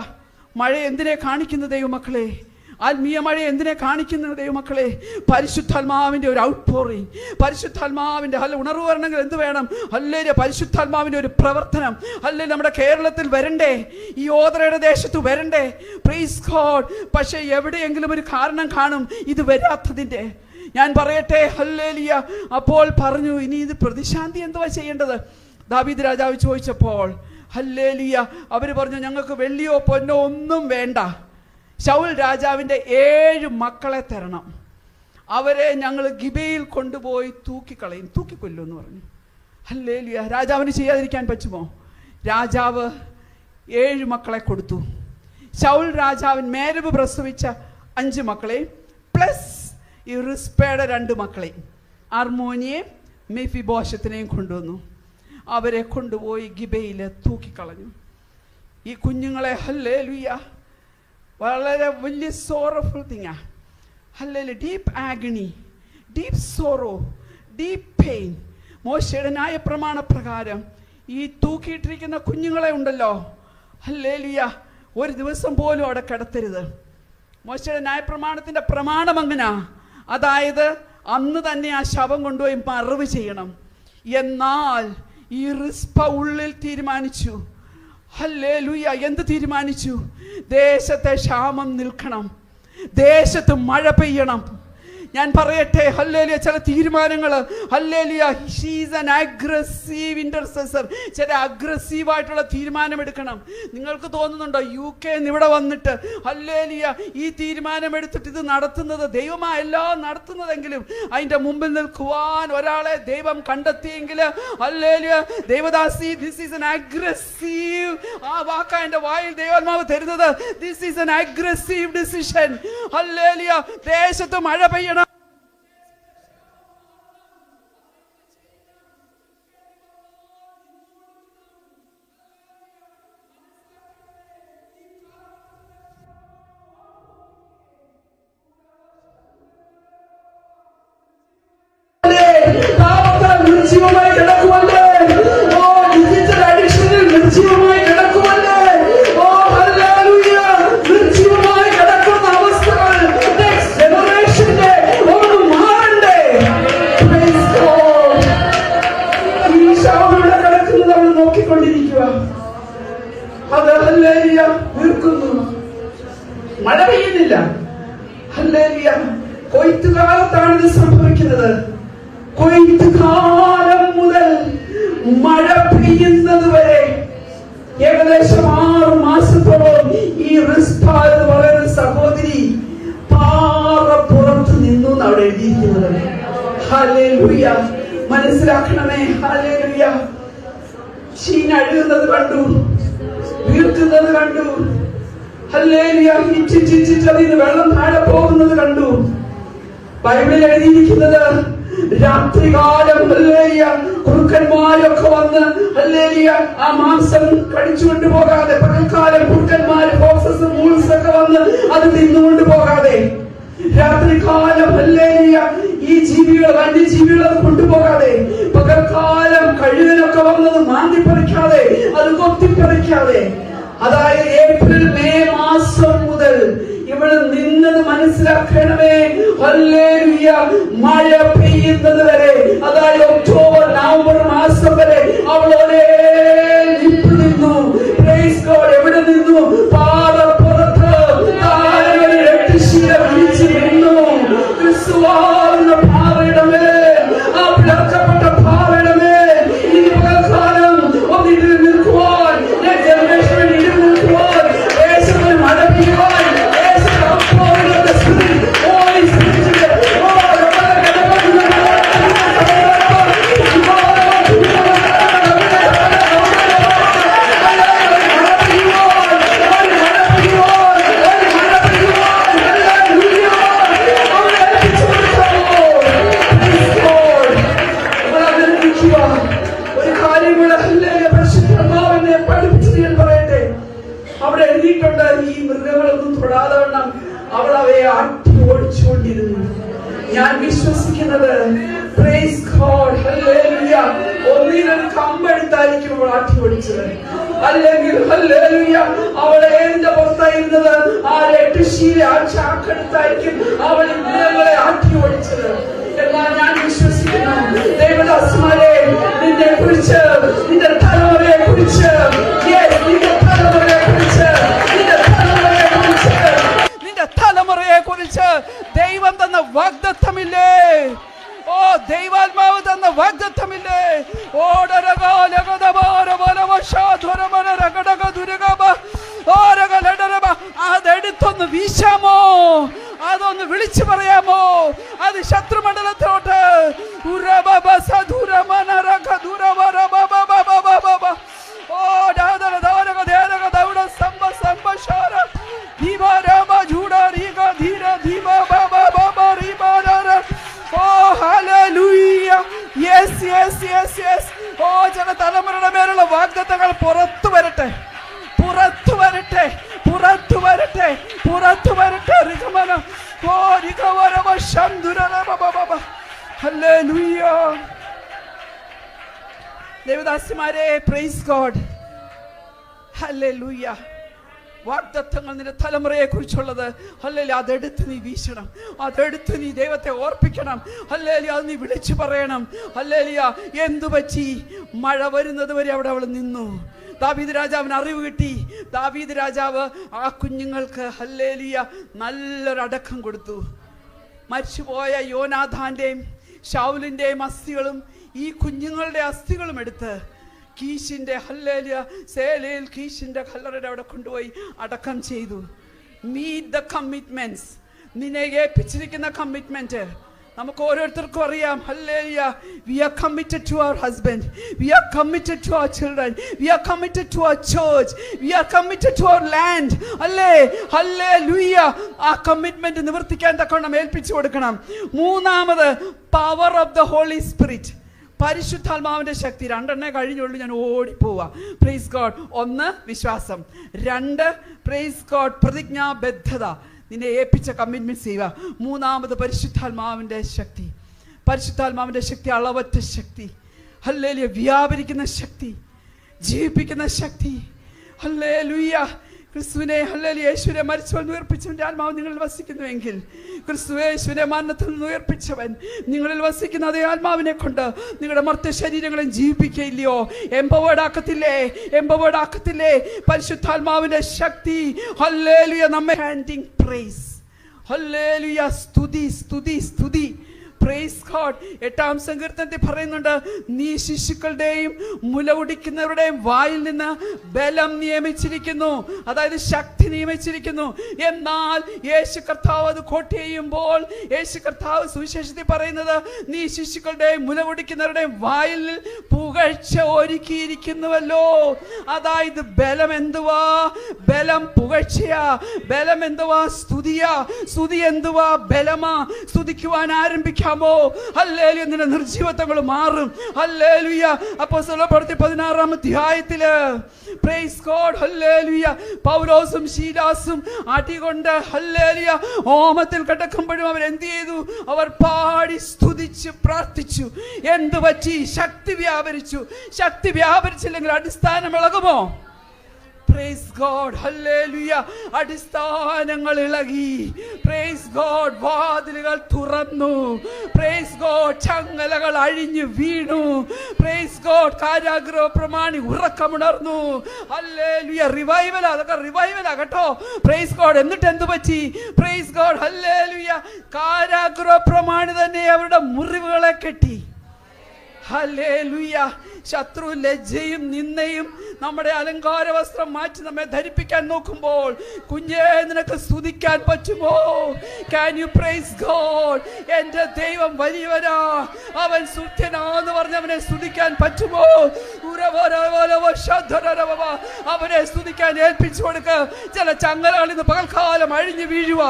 മഴ എന്തിനെ കാണിക്കുന്ന ദൈവമക്കളെ? ആത്മീയ മഴ എന്തിനെ കാണിക്കുന്ന ദൈവമക്കളെ? പരിശുദ്ധാത്മാവിൻ്റെ ഒരു ഔട്ട് പോറിങ്, പരിശുദ്ധാത്മാവിൻ്റെ ഉണർവ് വരണമെങ്കിൽ എന്ത് വേണം? ഹല്ലേലൂയ പരിശുദ്ധാത്മാവിൻ്റെ ഒരു പ്രവർത്തനം. ഹല്ലേലൂയ നമ്മുടെ കേരളത്തിൽ വരണ്ടേ? ഈ ഓദ്രയുടെ ദേശത്ത് വരണ്ടേ? Praise God. പക്ഷേ എവിടെയെങ്കിലും ഒരു കാരണം കാണും ഇത് വരാത്തതിൻ്റെ. ഞാൻ പറയട്ടെ, ഹല്ലേലൂയ. അപ്പോൾ പറഞ്ഞു, ഇനി ഇത് പ്രതിശാന്തി എന്തുവാ ചെയ്യേണ്ടത്? ദാവീദ് രാജാവ് ചോദിച്ചപ്പോൾ ഹല്ലേലൂയ അവർ പറഞ്ഞു, ഞങ്ങൾക്ക് വെള്ളിയോ പൊന്നോ ഒന്നും വേണ്ട, ശൗൽ രാജാവിൻ്റെ 7 മക്കളെ തരണം, അവരെ ഞങ്ങൾ ഗിബയിൽ കൊണ്ടുപോയി തൂക്കിക്കളയും, തൂക്കിക്കൊല്ലും എന്ന് പറഞ്ഞു. ഹല്ലേലൂയ. രാജാവിന് ചെയ്യാതിരിക്കാൻ പറ്റുമോ? രാജാവ് 7 മക്കളെ കൊടുത്തു. ശൗൽ രാജാവിൻ മേരബ് പ്രസവിച്ച 5 മക്കളെ പ്ലസ് ഈ റിസ്പയുടെ 2 മക്കളെ അർമോനിയെയും മെഫിബോശത്തിനെയും കൊണ്ടുവന്നു. അവരെ കൊണ്ടുപോയി ഗിബയിൽ തൂക്കിക്കളഞ്ഞു. ഈ കുഞ്ഞുങ്ങളെ ഹല്ലേലൂയ വളരെ വലിയ സോറഫുൾ തിങ്ങാ. Hallelujah. Deep agony, deep sorrow, deep pain. മോശയുടെ ന്യായപ്രമാണ പ്രകാരം ഈ തൂക്കിയിട്ടിരിക്കുന്ന കുഞ്ഞുങ്ങളെ ഉണ്ടല്ലോ, ഹല്ലേലൂയ, ഒരു ദിവസം പോലും അവിടെ കിടത്തരുത്. മോശയുടെ ന്യായപ്രമാണത്തിന്റെ പ്രമാണം അങ്ങനാ. അതായത് അന്ന് തന്നെ ആ ശവം കൊണ്ടുപോയി മറവ് ചെയ്യണം. എന്നാൽ ഈ റിസ്പ ഉള്ളിൽ തീരുമാനിച്ചു, ഹല്ലേലൂയ, എന്ത് തീരുമാനിച്ചു? ദേശത്തെ ക്ഷാമം നിൽക്കണം, ദേശത്ത് മഴ പെയ്യണം. ഞാൻ പറയട്ടെ, ഹല്ലേലൂയ, ചില തീരുമാനങ്ങൾ, hallelujah, she is an aggressive intercessor. ചില അഗ്രസീവായിട്ടുള്ള തീരുമാനമെടുക്കണം. നിങ്ങൾക്ക് തോന്നുന്നുണ്ടോ UK ഇവിടെ വന്നിട്ട് ഹല്ലേലൂയ ഈ തീരുമാനമെടുത്തിട്ട് ഇത് നടത്തുന്നത് ദൈവമായല്ലോ നടത്തുന്നതെങ്കിലും അതിൻ്റെ മുമ്പിൽ നിൽക്കുവാൻ ഒരാളെ ദൈവം കണ്ടെത്തിയെങ്കിൽ, hallelujah, devadasi, this is an aggressive, ആ വാക്കാ എൻ്റെ വായിൽ ദൈവാത്മാവ് തരുന്നത്. This is an aggressive decision. Hallelujah, ദേശത്ത് മഴ പെയ്യണം. നിർജീവമായി കിടക്കുമല്ലേ? ഓ, ഡിജിറ്റൽ അഡിക്ഷനിൽ നിർജീവമായി കിടക്കുമല്ലേ? ഓ, ഹല്ലേലൂയ, നിർജീവമായി കിടക്കുന്ന അവസ്ഥകൾ നെക്സ്റ്റ് ജനറേഷന്റെ ഒന്ന് മാറണ്ടേ? Praise God. ഈ ശവങ്ങളുടെ കിടക്കുന്നത് അവൾ നോക്കിക്കൊണ്ടിരിക്കുക. അത് ഹല്ലേലൂയ നിൽക്കുന്നു, മഴ പെയ്യുന്നില്ല. ഹല്ലേലൂയ, കൊയ്ത്തുകാലത്താണ് ഇത് സംഭവിക്കുന്നത്. കൊയ്ത്തുകാലം മുതൽ മഴ പെയ്യുന്നത് വരെ ഏകദേശം 6 മാസത്തോളം ഈ റിസ്പ എന്ന് പറയുന്ന സഹോദരി പാറപ്പുറത്ത് നിന്നു അവിടെ എഴുതിയിരിക്കുന്നത്. ഹല്ലേലൂയ, മനസ്സിലാക്കണമേ. ഹല്ലേലൂയ, ചീഞ്ഞഴുകുന്നത് കണ്ടു, വീർക്കുന്നത് കണ്ടു. ഹല്ലേലൂയ, അതിന് വെള്ളം താഴെ പോകുന്നത് കണ്ടു. ബൈബിളിൽ എഴുതിയിരിക്കുന്നത് രാത്രികാലം ഹല്ലേലൂയ കുറുക്കന്മാരൊക്കെ വന്ന് ഹല്ലേലൂയ ആ മാംസം കടിച്ചുകൊണ്ട് പോകാതെ, പകൽക്കാലം കുറുക്കന്മാര്, ഫോക്സസ്, മൂൾസ് ഒക്കെ വന്ന് അത് തിന്നുകൊണ്ട് പോകാതെ, രാത്രികാലം ഹല്ലേലൂയ ഈ ജീവികൾ, വന്യജീവികൾ അത് കൊണ്ടുപോകാതെ, പകൽക്കാലം കഴുകനൊക്കെ വന്നത് മാന്തിപ്പറിക്കാതെ, അത് കൊത്തിപ്പറിക്കാതെ, അതായത് ഏപ്രിൽ മെയ് മാസം മുതൽ ഇവിടെ നിന്നത് മനസ്സിലാക്കണമേ. ഹല്ലേലൂയ, മഴ പെയ്യുന്നത് വരെ, അതായത് ഒക്ടോബർ നവംബർ മാസം വരെ അവൾ ഒരേ നിപ്പ് നിന്നു. Praise God. എവിടെ നിന്നു? പാറപ്പുറത്ത് താരങ്ങളിൽ 8 ശീല വിരിച്ചു നിന്നു. ക്രിസ്തുവാകുന്ന പാറയുടെ മേൽ, ആ പിളർക്കപ്പെട്ട പാറയുടെ മേൽ ഈ പകൽക്കാലം ഒന്നിട്ട് നിൽക്കുവാൻ, ജനറേഷനിൽ ഇരുന്ന് നിൽക്കുവാൻ, ദേശത്തിന് മഴ പെയ്യുവാൻ, അവൾ അവയെ ആട്ടി ഓടിച്ചുകൊണ്ടിരുന്നു. ഞാൻ വിശ്വസിക്കുന്നത്, പ്രൈസ് ഗോഡ്, ഹല്ലേലൂയ, ഒന്നിനൊരു കമ്പെടുത്തായിരിക്കും അവൾ ആട്ടി ഓടിച്ചത്. അല്ലെങ്കിൽ ഹല്ലേലൂയ അവളെ ഏതിന്റെ പുറത്തായിരുന്നത്? ആ 8 ശീല, ആ ചാക്കെടുത്തായിരിക്കും അവൾ മൃഗങ്ങളെ ആട്ടി ഓടിച്ചത്. എന്നാൽ ഞാൻ വിശ്വസിക്കുന്നു, ദേവദാസന്മാരെ, നിന്നെ കുറിച്ച്, നിന്റെ തലമുറയെ കുറിച്ച്, തലമുറയെ കുറിച്ച് ദൈവം തന്ന വാഗ്ദത്തമില്ലേ? ഓ, ദൈവാത്മാവ് തന്ന വാഗ്ദത്തമില്ലേ? അതെടുത്തൊന്ന് വീശാമോ? അതൊന്ന് വിളിച്ചു പറയാമോ? അത് ശത്രുമണ്ഡലത്തോട്ട് ചില തലമുറയുടെ മേലുള്ള വാഗ്ദത്തങ്ങൾ പുറത്തു വരട്ടെ, പുറത്തു വരട്ടെ, പുറത്തു വരട്ടെ, പുറത്തു വരട്ടെ. ഹല്ലേലൂയ. ദേവദാസിമാരെ, പ്രൈസ് ഗോഡ്, ഹല്ലേലൂയ. വാഗ്ദത്തങ്ങൾ നിന്റെ തലമുറയെ കുറിച്ചുള്ളത്, ഹല്ലേലൂയ, അതെടുത്ത് നീ വീശണം, അതെടുത്ത് നീ ദൈവത്തെ ഓർപ്പിക്കണം. ഹല്ലേലൂയ, അത് നീ വിളിച്ചു പറയണം. ഹല്ലേലൂയ, എന്തു പറ്റി? മഴ വരുന്നത് വരെ അവിടെ അവൾ നിന്നു. ദാവീദ് രാജാവിന് അറിവ് കിട്ടി. ദാവീദ് രാജാവ് ആ കുഞ്ഞുങ്ങൾക്ക്, ഹല്ലേലൂയ, നല്ലൊരു അടക്കം കൊടുത്തു. മരിച്ചുപോയ യോനാഥാന്റെയും ശൗലിന്റെയും അസ്ഥികളും ഈ കുഞ്ഞുങ്ങളുടെ അസ്ഥികളും എടുത്ത് കീശിന്റെ, ഹല്ലേലൂയ, സേലയിൽ കീശിന്റെ കല്ലറയുടെ അവിടെ കൊണ്ടുപോയി അടക്കം ചെയ്തു. Meet the commitments. നിന്നെ ഏൽപ്പിച്ചിരിക്കുന്ന കമ്മിറ്റ്മെന്റ് നമുക്ക് ഓരോരുത്തർക്കും അറിയാം. Hallelujah, we are committed to our husband, we are committed to our children, we are committed to our church, we are committed to our land. Hallelujah, ആ കമ്മിറ്റ്മെന്റ് നിവർത്തിക്കാൻ തക്കവണ്ണം ഏൽപ്പിച്ചു കൊടുക്കണം. മൂന്നാമത്, power of the Holy Spirit, പരിശുദ്ധാത്മാവിന്റെ ശക്തി. രണ്ടെണ്ണേ കഴിഞ്ഞുള്ളൂ, ഞാൻ ഓടിപ്പോവാ. Praise God. ഒന്ന്, വിശ്വാസം. രണ്ട്, പ്രൈസ് ഗോഡ്, പ്രതിജ്ഞാബദ്ധത, നിന്നെ ഏൽപ്പിച്ച കമ്മിറ്റ്മെന്റ് ചെയ്യുക. മൂന്നാമത്, പരിശുദ്ധാത്മാവിന്റെ ശക്തി. പരിശുദ്ധാത്മാവിന്റെ ശക്തി അളവറ്റ ശക്തി, ഹല്ലേലൂയ, വ്യാപരിക്കുന്ന ശക്തി, ജീവിപ്പിക്കുന്ന ശക്തി. ഹല്ലേലൂയ. ക്രിസ്തുവിനെ, ഹല്ലേലൂയ, യേശുവിനെ മരിച്ചവൻ ഉയർപ്പിച്ചവന്റെ ആത്മാവ് നിങ്ങളിൽ വസിക്കുന്നുവെങ്കിൽ, ക്രിസ്തു യേശുവിനെ മരണത്തിൽ നിന്ന് ഉയർപ്പിച്ചവൻ നിങ്ങളിൽ വസിക്കുന്ന അതേ ആത്മാവിനെ കൊണ്ട് നിങ്ങളുടെ മർത്ത ശരീരങ്ങളെ ജീവിപ്പിക്കയില്ലയോ? എംപവേർഡ് ആക്കത്തില്ലേ? പരിശുദ്ധാത്മാവിന്റെ ശക്തി, ഹല്ലേലൂയ, നമ്മെ ഹാൻഡിങ് പ്രൈസ്, ഹല്ലേലൂയ, സ്തുതി. Praise God. 8-ാം സങ്കീർത്തനത്തിൽ പറയുന്നുണ്ട്, നീ ശിശുക്കളുടെയും മുലകുടിക്കുന്നവരുടെയും വായിൽ നിന്ന് ബലം നിയമിച്ചിരിക്കുന്നു, അതായത് ശക്തി നിയമിച്ചിരിക്കുന്നു. എന്നാൽ യേശു കർത്താവ് അത് കോട്ട് ചെയ്യുമ്പോൾ, യേശു കർത്താവ് സുവിശേഷത്തിൽ പറയുന്നത്, നീ ശിശുക്കളുടെയും മുലകുടിക്കുന്നവരുടെയും വായിൽ പുകഴ്ച ഒരുക്കിയിരിക്കുന്നുവല്ലോ. അതായത് ബലം എന്തുവാ? ബലം പുകഴ്ചയാ. ബലം എന്തുവാ? സ്തുതിയാ. സ്തുതി എന്തുവാ? ബലമാ. സ്തുതിക്കുവാൻ ആരംഭിക്കാം. ഹല്ലേലൂയ, നിന്റെ നിർജീവത്വങ്ങൾ മാറും. ഹല്ലേലൂയ. അപ്പോസ്തലരുടെ പ്രവൃത്തി 16-ാം അധ്യായത്തില്, പ്രൈസ് ഗോഡ്, ഹല്ലേലൂയ, പൗലോസും ശീലാസും അടികൊണ്ട്, ഹല്ലേലൂയ, ഹോമത്തിൽ കിടക്കുമ്പോഴും അവർ എന്ത് ചെയ്തു? അവർ പാടി സ്തുതിച്ചു പ്രാർത്ഥിച്ചു. എന്ത് പറ്റി? ശക്തി വ്യാപരിച്ചു. ശക്തി വ്യാപരിച്ചില്ലെങ്കിൽ അടിസ്ഥാനം ഇളകുമോ? Price God, hallelujah. അടിസ്ഥാനങ്ങൾ ഇളകി. Praise God. വാതിലുകൾ തുറന്നു. Praise God. ചങ്ങലകൾ അഴിഞ്ഞു വീണു. Praise God. കാരാഗ്രഹ പ്രമാണി ഉറക്കമുണർന്നു. ഹല്ലേലൂയ. റിവൈവൽ, അതൊക്കെ റിവൈവൽ ആകട്ടോ. Praise God. എന്നിട്ട് എന്ത് പറ്റി? Praise God, hallelujah. കാരാഗ്രഹ പ്രമാണി തന്നെ അവരുടെ മുറിവുകളെ കെട്ടി. ഹല്ലേലൂയ. ശത്രു ലജ്ജയും നിന്ദയും നമ്മുടെ അലങ്കാര വസ്ത്രം മാറ്റി നമ്മെ ധരിപ്പിക്കാൻ നോക്കുമ്പോൾ, കുഞ്ഞേ, നിനക്ക് സ്തുതിക്കാൻ പറ്റുമോ? Can you praise God? എന്റെ ദൈവം വലിയവനാ, അവൻ സുത്യനാന്ന് പറഞ്ഞവനെ സ്തുതിക്കാൻ പറ്റുമോ? അവനെ സ്തുതിക്കാൻ ഏൽപ്പിച്ചു കൊടുക്ക. ചില ചങ്ങലകൾ ഇന്ന് പകൽക്കാലം അഴിഞ്ഞു വീഴുക.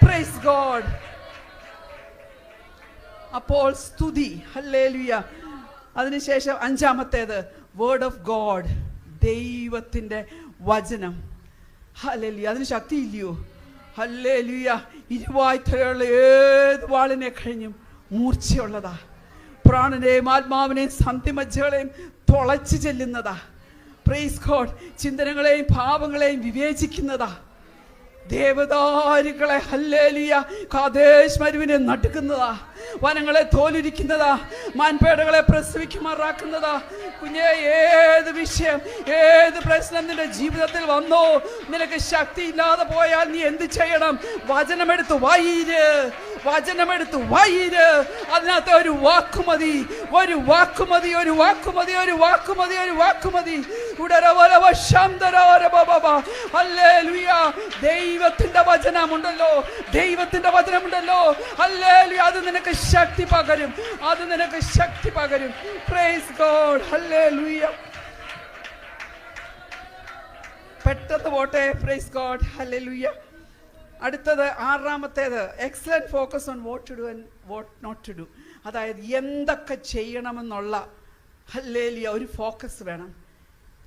Praise God. അപ്പോൾ സ്തുതി, ഹല്ലേലൂയ. അതിനുശേഷം 5-ാമത്തേത്, വേർഡ് ഓഫ് ഗോഡ്, ദൈവത്തിന്റെ വചനം. ഹല്ലേലൂയ. അതിന് ശക്തിയില്ലയോ? ഹല്ലേലൂയ. ഇരുവായ്ത്തലയുള്ള ഏത് വാളിനെ കഴിഞ്ഞും മൂർച്ചയുള്ളതാ. പ്രാണനെയും ആത്മാവിനെയും സന്ധിമജ്ജകളെയും തുളച്ചു ചെല്ലുന്നതാ. Praise God. ചിന്തനങ്ങളെയും ഭാവങ്ങളെയും വിവേചിക്കുന്നതാ. ദേവദാരുക്കളെ, ഹല്ലേലൂയ, കാദേശ് മരുവിനെ നടുക്കുന്നതാ. വനങ്ങളെ തോലുരിക്കുന്നതാ. മാൻപേടകളെ പ്രസവിക്കുമാറാക്കുന്നതാ. കുഞ്ഞെ, ഏത് വിഷയം, ഏത് പ്രശ്നം നിന്റെ ജീവിതത്തിൽ വന്നോ, നിനക്ക് ശക്തി ഇല്ലാതെ പോയാൽ നീ എന്ത് ചെയ്യണം? വചനമെടുത്ത് വായിര്. അതിനകത്ത് ഒരു വാക്കുമതി. ദൈവത്തിന്റെ വചനമുണ്ടല്ലോ. ഹല്ലേലൂയ. അത് നിനക്ക് ശക്തി പകരും. Praise God. ഹല്ലേലൂയ. പെട്ടെന്ന് പോട്ടെ. Praise God. ഹല്ലേലൂയ. അടുത്തത് ആറാമത്തേത് excellent focus on what to do and what not to do. അതായത് എന്തൊക്കെ ചെയ്യണമെന്നുള്ള ഹല്ലേലൂയ ഒരു ഫോക്കസ് വേണം.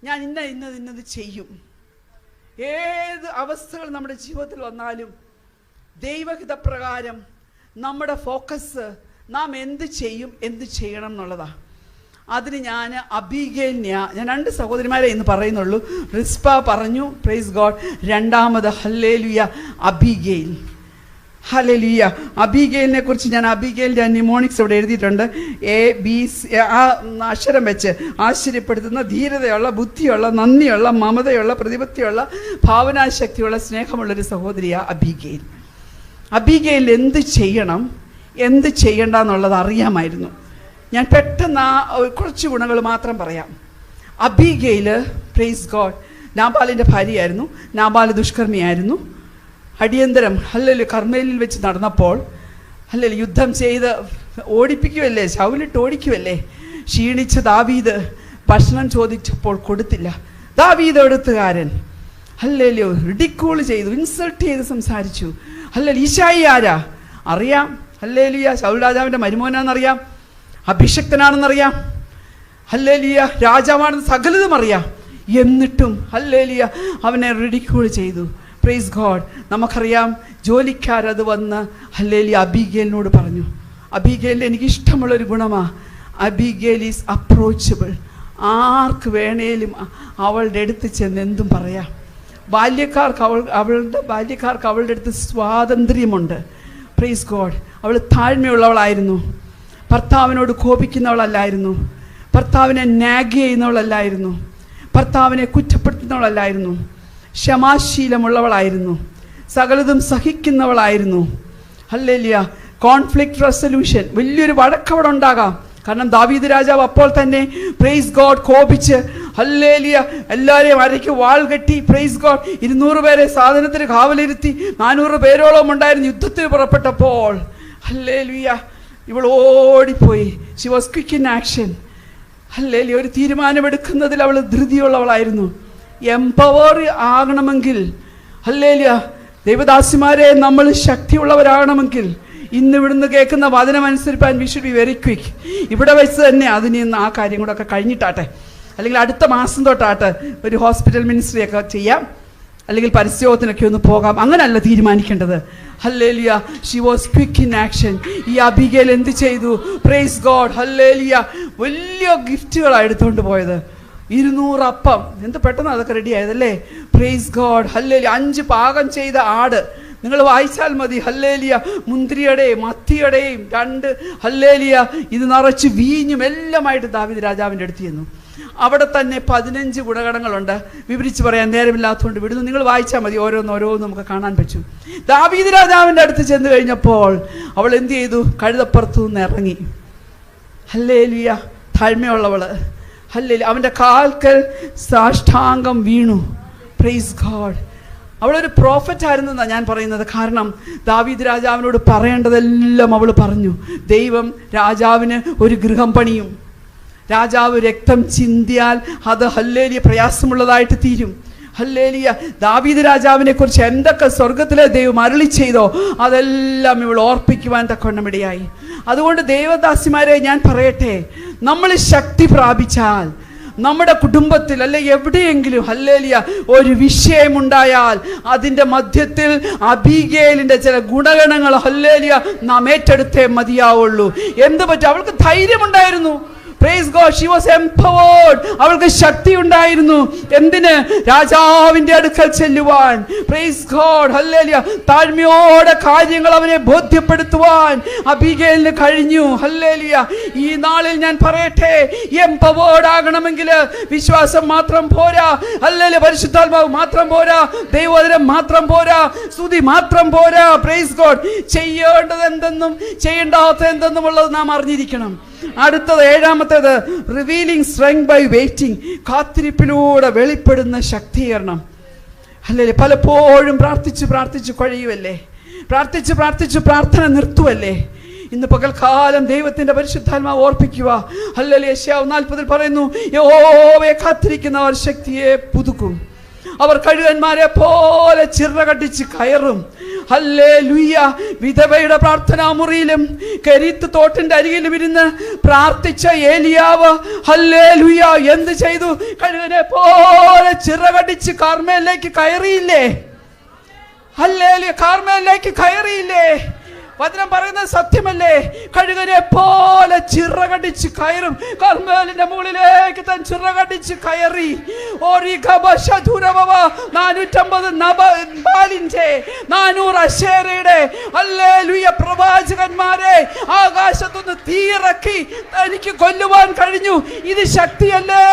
ഞാൻ ഇന്നത് ചെയ്യും. ഏത് അവസ്ഥകൾ നമ്മുടെ ജീവിതത്തിൽ വന്നാലും ദൈവഹിതപ്രകാരം നമ്മുടെ ഫോക്കസ് നാം എന്ത് ചെയ്യണം എന്നുള്ളതാണ്. അതിന് ഞാൻ അബീഗേലിനെയാ, ഞാൻ 2 സഹോദരിമാരെ ഇന്ന് പറയുന്നുള്ളൂ. റിസ്പ പറഞ്ഞു, പ്രൈസ് ഗോഡ്. രണ്ടാമത് ഹല്ലേലൂയ അബീഗേൽ. ഹല്ലേലൂയ അബീഗേലിനെ കുറിച്ച് ഞാൻ അബീഗേലിൻ്റെ നിമോണിക്സ് ഇവിടെ എഴുതിയിട്ടുണ്ട്. ABC ആ അക്ഷരം വെച്ച് ആശ്ചര്യപ്പെടുത്തുന്ന, ധീരതയുള്ള, ബുദ്ധിയുള്ള, നന്ദിയുള്ള, മമതയുള്ള, പ്രതിപത്തിയുള്ള, ഭാവനാശക്തിയുള്ള, സ്നേഹമുള്ളൊരു സഹോദരിയാണ് അബീഗേൽ. അബീഗേൽ എന്ത് ചെയ്യണം എന്ത് ചെയ്യണ്ട എന്നുള്ളത് അറിയാമായിരുന്നു. ഞാൻ പെട്ടെന്ന് കുറച്ച് ഗുണങ്ങൾ മാത്രം പറയാം. അബീഗേൽ പ്രൈസ് ഗോഡ് നാബാലിൻ്റെ ഭാര്യയായിരുന്നു. നാബാൽ ദുഷ്കർമ്മിയായിരുന്നു. അടിയന്തരം ഹല്ലേലൂയ കർമ്മേലിൽ വെച്ച് നടന്നപ്പോൾ ഹല്ലേലൂയ യുദ്ധം ചെയ്ത് ഓടിപ്പിക്കുമല്ലേ, ശൗലിട്ട് ഓടിക്കുമല്ലേ. ക്ഷീണിച്ച ദാവീദ് ഭക്ഷണം ചോദിച്ചപ്പോൾ കൊടുത്തില്ല. ദാവീദ് എഴുത്തുകാരൻ ഹല്ലേലൂയ റിഡിക്കൂൾ ചെയ്തു, ഇൻസൾട്ട് ചെയ്ത് സംസാരിച്ചു. ഹല്ലേലൂയ ഈശായി ആരാ അറിയാം. ഹല്ലേലൂയ ശൗൽ രാജാവിൻ്റെ മരുമോനാണെന്നറിയാം, അഭിഷക്തനാണെന്നറിയാം, ഹല്ലേലൂയ രാജാവാണെന്ന് സകലതും അറിയാം. എന്നിട്ടും ഹല്ലേലൂയ അവനെ റിഡിക്യൂൾ ചെയ്തു. Praise God. നമുക്കറിയാം ജോലിക്കാരത് വന്ന് ഹല്ലേലൂയ അബീഗേലിനോട് പറഞ്ഞു. അബീഗേലിൻ്റെ എനിക്കിഷ്ടമുള്ളൊരു ഗുണമാണ് അബീഗേൽ ഈസ് അപ്രോച്ചബിൾ. ആർക്ക് വേണേലും അവളുടെ അടുത്ത് ചെന്ന് എന്തും പറയാം. ബാല്യക്കാർക്ക് അവളുടെ അടുത്ത് സ്വാതന്ത്ര്യമുണ്ട്. Praise God. അവൾ താഴ്മയുള്ളവളായിരുന്നു. ഭർത്താവിനോട് കോപിക്കുന്നവളല്ലായിരുന്നു. ഭർത്താവിനെ നാഗ് ചെയ്യുന്നവളല്ലായിരുന്നു. ഭർത്താവിനെ കുറ്റപ്പെടുത്തുന്നവളല്ലായിരുന്നു. ക്ഷമാശീലമുള്ളവളായിരുന്നു. സകലതും സഹിക്കുന്നവളായിരുന്നു. ഹല്ലേലൂയ. കോൺഫ്ലിക്റ്റ് റെസൊല്യൂഷൻ, വലിയൊരു വഴക്കവിടെ ഉണ്ടാകാം. കാരണം ദാവീദ് രാജാവ് അപ്പോൾ തന്നെ പ്രൈസ് ഗോഡ് കോപിച്ച് ഹല്ലേലൂയ എല്ലാവരെയും അരയ്ക്ക് വാൾ കെട്ടി. പ്രൈസ് ഗോഡ് 200 പേരെ സാധനത്തിന് കാവലിരുത്തി. 400 പേരോളം ഉണ്ടായിരുന്നു. യുദ്ധത്തിന് പുറപ്പെട്ടപ്പോൾ ഹല്ലേലൂയ ഇവൾ ഓടിപ്പോയി. She was quick in action. Hallelujah ഒരു തീരുമാനമെടുക്കുന്നതിൽ അവൾ ധൃതിയുള്ളവളായിരുന്നു. എംപവർ ആകണമെങ്കിൽ ഹല്ലേലൂയ ദൈവദാസിമാരെ നമ്മൾ ശക്തിയുള്ളവരാകണമെങ്കിൽ ഇന്ന് ഇവിടുന്ന് കേൾക്കുന്ന വചനം അനുസരിപ്പാൻ we should be very quick. ഇവിടെ വെച്ച് തന്നെ അതിന് ആ കാര്യം കൂടെ ഒക്കെ കഴിഞ്ഞിട്ടാട്ടെ, അല്ലെങ്കിൽ അടുത്ത മാസം തൊട്ടാട്ടെ ഒരു ഹോസ്പിറ്റൽ മിനിസ്ട്രി ഒക്കെ ചെയ്യാം, അല്ലെങ്കിൽ പരിശോധനയ്ക്ക് ഒന്ന് പോകാം. അങ്ങനല്ല തീരുമാനിക്കേണ്ടത്. Hallelujah she was quick in action. ഈ അബീഗേൽ എന്ത് ചെയ്തു? Praise God. ഹല്ലേലൂയ വലിയ ഗിഫ്റ്റുകളാണ് എടുത്തുകൊണ്ട് പോയത്. 200 അപ്പം. എന്ത് പെട്ടെന്ന് അതൊക്കെ റെഡി ആയതല്ലേ. Praise God. ഹല്ലേലൂയ 5 പാകം ചെയ്ത ആട്. നിങ്ങൾ വായിച്ചാൽ മതി. ഹല്ലേലൂയ മുന്തിരിയുടെയും മത്തിയുടെയും 2 ഹല്ലേലൂയ ഇത് നിറച്ച് വീഞ്ഞും എല്ലാമായിട്ട് ദാവീദ് രാജാവിൻ്റെ അടുത്ത് ചെന്നു. അവിടെ തന്നെ 15 ഗുണഗണങ്ങളുണ്ട്. വിവരിച്ച് പറയാൻ നേരമില്ലാത്തതുകൊണ്ട് വിടുന്നു. നിങ്ങൾ വായിച്ചാൽ മതി. ഓരോന്നോരോന്ന് നമുക്ക് കാണാൻ പറ്റും. ദാവീദ് രാജാവിൻ്റെ അടുത്ത് ചെന്ന് കഴിഞ്ഞപ്പോൾ അവൾ എന്ത് ചെയ്തു? കഴുതപ്പുറത്തു നിന്ന് ഇറങ്ങി. ഹല്ലേലൂയ താഴ്മയുള്ളവള്. ഹല്ലേലൂയ അവൻ്റെ കാൽക്കൽ സാഷ്ടാംഗം വീണു. Praise God. അവളൊരു പ്രോഫറ്റ് ആയിരുന്നെന്നാണ് ഞാൻ പറയുന്നത്. കാരണം ദാവീദ് രാജാവിനോട് പറയേണ്ടതെല്ലാം അവൾ പറഞ്ഞു. ദൈവം രാജാവിന് ഒരു ഗൃഹം പണിയും. രാജാവ് രക്തം ചിന്തിയാൽ അത് ഹല്ലേലൂയ പ്രയാസമുള്ളതായിട്ട് തീരും. ഹല്ലേലൂയ ദാവീദ് രാജാവിനെ കുറിച്ച് എന്തൊക്കെ സ്വർഗത്തിലെ ദൈവം അരുളി ചെയ്തോ അതെല്ലാം ഇവൾ ഓർപ്പിക്കുവാൻ തക്കവണ്ണമിടയായി. അതുകൊണ്ട് ദൈവദാസിമാരെ ഞാൻ പറയട്ടെ, നമ്മൾ ശക്തി പ്രാപിച്ചാൽ നമ്മുടെ കുടുംബത്തിൽ അല്ലെ എവിടെയെങ്കിലും ഹല്ലേലൂയ ഒരു വിഷയമുണ്ടായാൽ അതിൻ്റെ മധ്യത്തിൽ അബീഗേലിൻ്റെ ചില ഗുണഗണങ്ങൾ ഹല്ലേലൂയ നാം ഏറ്റെടുത്തേ മതിയാവുള്ളൂ. എന്ത് പറ്റും? അവൾക്ക് ധൈര്യമുണ്ടായിരുന്നു. Praise God. She was empowered. അവൾക്ക് ശക്തി ഉണ്ടായിരുന്നു. എന്തിന്? രാജാവിൻ്റെ അടുക്കൽ ചെല്ലുവാൻ. Price God. ഹല്ലേലൂയ താഴ്മയോടെ കാര്യങ്ങൾ അവനെ ബോധ്യപ്പെടുത്തുവാൻ അബീഗേലിന് കഴിഞ്ഞു. ഹല്ലേലൂയ ഈ നാളിൽ ഞാൻ പറയട്ടെ, എംപവേർഡ് ആകണമെങ്കിൽ വിശ്വാസം മാത്രം പോരാ. ഹല്ലേലൂയ പരിശുദ്ധാത്മാവ് മാത്രം പോരാ. ദൈവവചനം മാത്രം പോരാ. സ്തുതി മാത്രം പോരാ. Praise God. ചെയ്യേണ്ടത് എന്തെന്നും ചെയ്യേണ്ടാത്ത എന്തെന്നുമുള്ളത് നാം അറിഞ്ഞിരിക്കണം. അടുത്തത് 7ാമത്തേത് റിവീലിംഗ് സ്ട്രെങ്ത് ബൈ വെയിറ്റിംഗ്. കാത്തിരിപ്പിലൂടെ വെളിപ്പെടുന്ന ശക്തീകരണം. അല്ലേ പലപ്പോഴും പ്രാർത്ഥിച്ച് കഴിയുമല്ലേ, പ്രാർത്ഥിച്ച് പ്രാർത്ഥന നിർത്തുവല്ലേ. ഇന്ന് പകൽക്കാലം ദൈവത്തിന്റെ പരിശുദ്ധാത്മാവ് ഓർപ്പിക്കുക. ഹല്ലേലൂയ യെശയ്യാവ് 40 പറയുന്നു, യഹോവയെ കാത്തിരിക്കുന്നവർ ശക്തിയെ പുതുക്കും, അവർ കഴുകന്മാരെ പോലെ ചിറകടിച്ച് കയറും. ഹല്ലേലൂയ. വിധവയുടെ പ്രാർത്ഥനാ മുറിയിലും കെരീത്ത് തോട്ടിന്റെ അരികിലും ഇരുന്ന് പ്രാർത്ഥിച്ച ഏലിയാവ് ഹല്ലേലൂയ എന്ത് ചെയ്തു? കഴുകനെ പോലെ ചിറകടിച്ച് കാർമേലിലേക്ക് കയറിയില്ലേ? ഹല്ലേലൂയ, കാർമേലിലേക്ക് കയറിയില്ലേ? വചനം പറയുന്നത് സത്യമല്ലേ? കഴുകനെ പോലെ ചിറകടിച്ച് കയറും. കർമ്മേലിന്റെ മുകളിലേക്ക് താൻ ചിറകടിച്ച് കയറി. 450 ബാലിന്റെ 400 അശേരയുടെ ഹല്ലേലൂയ പ്രവാചകന്മാരെ ആകാശത്തുനിന്ന് തീയിറക്കി എനിക്ക് കൊല്ലുവാൻ കഴിഞ്ഞു. ഇത് ശക്തിയല്ലേ?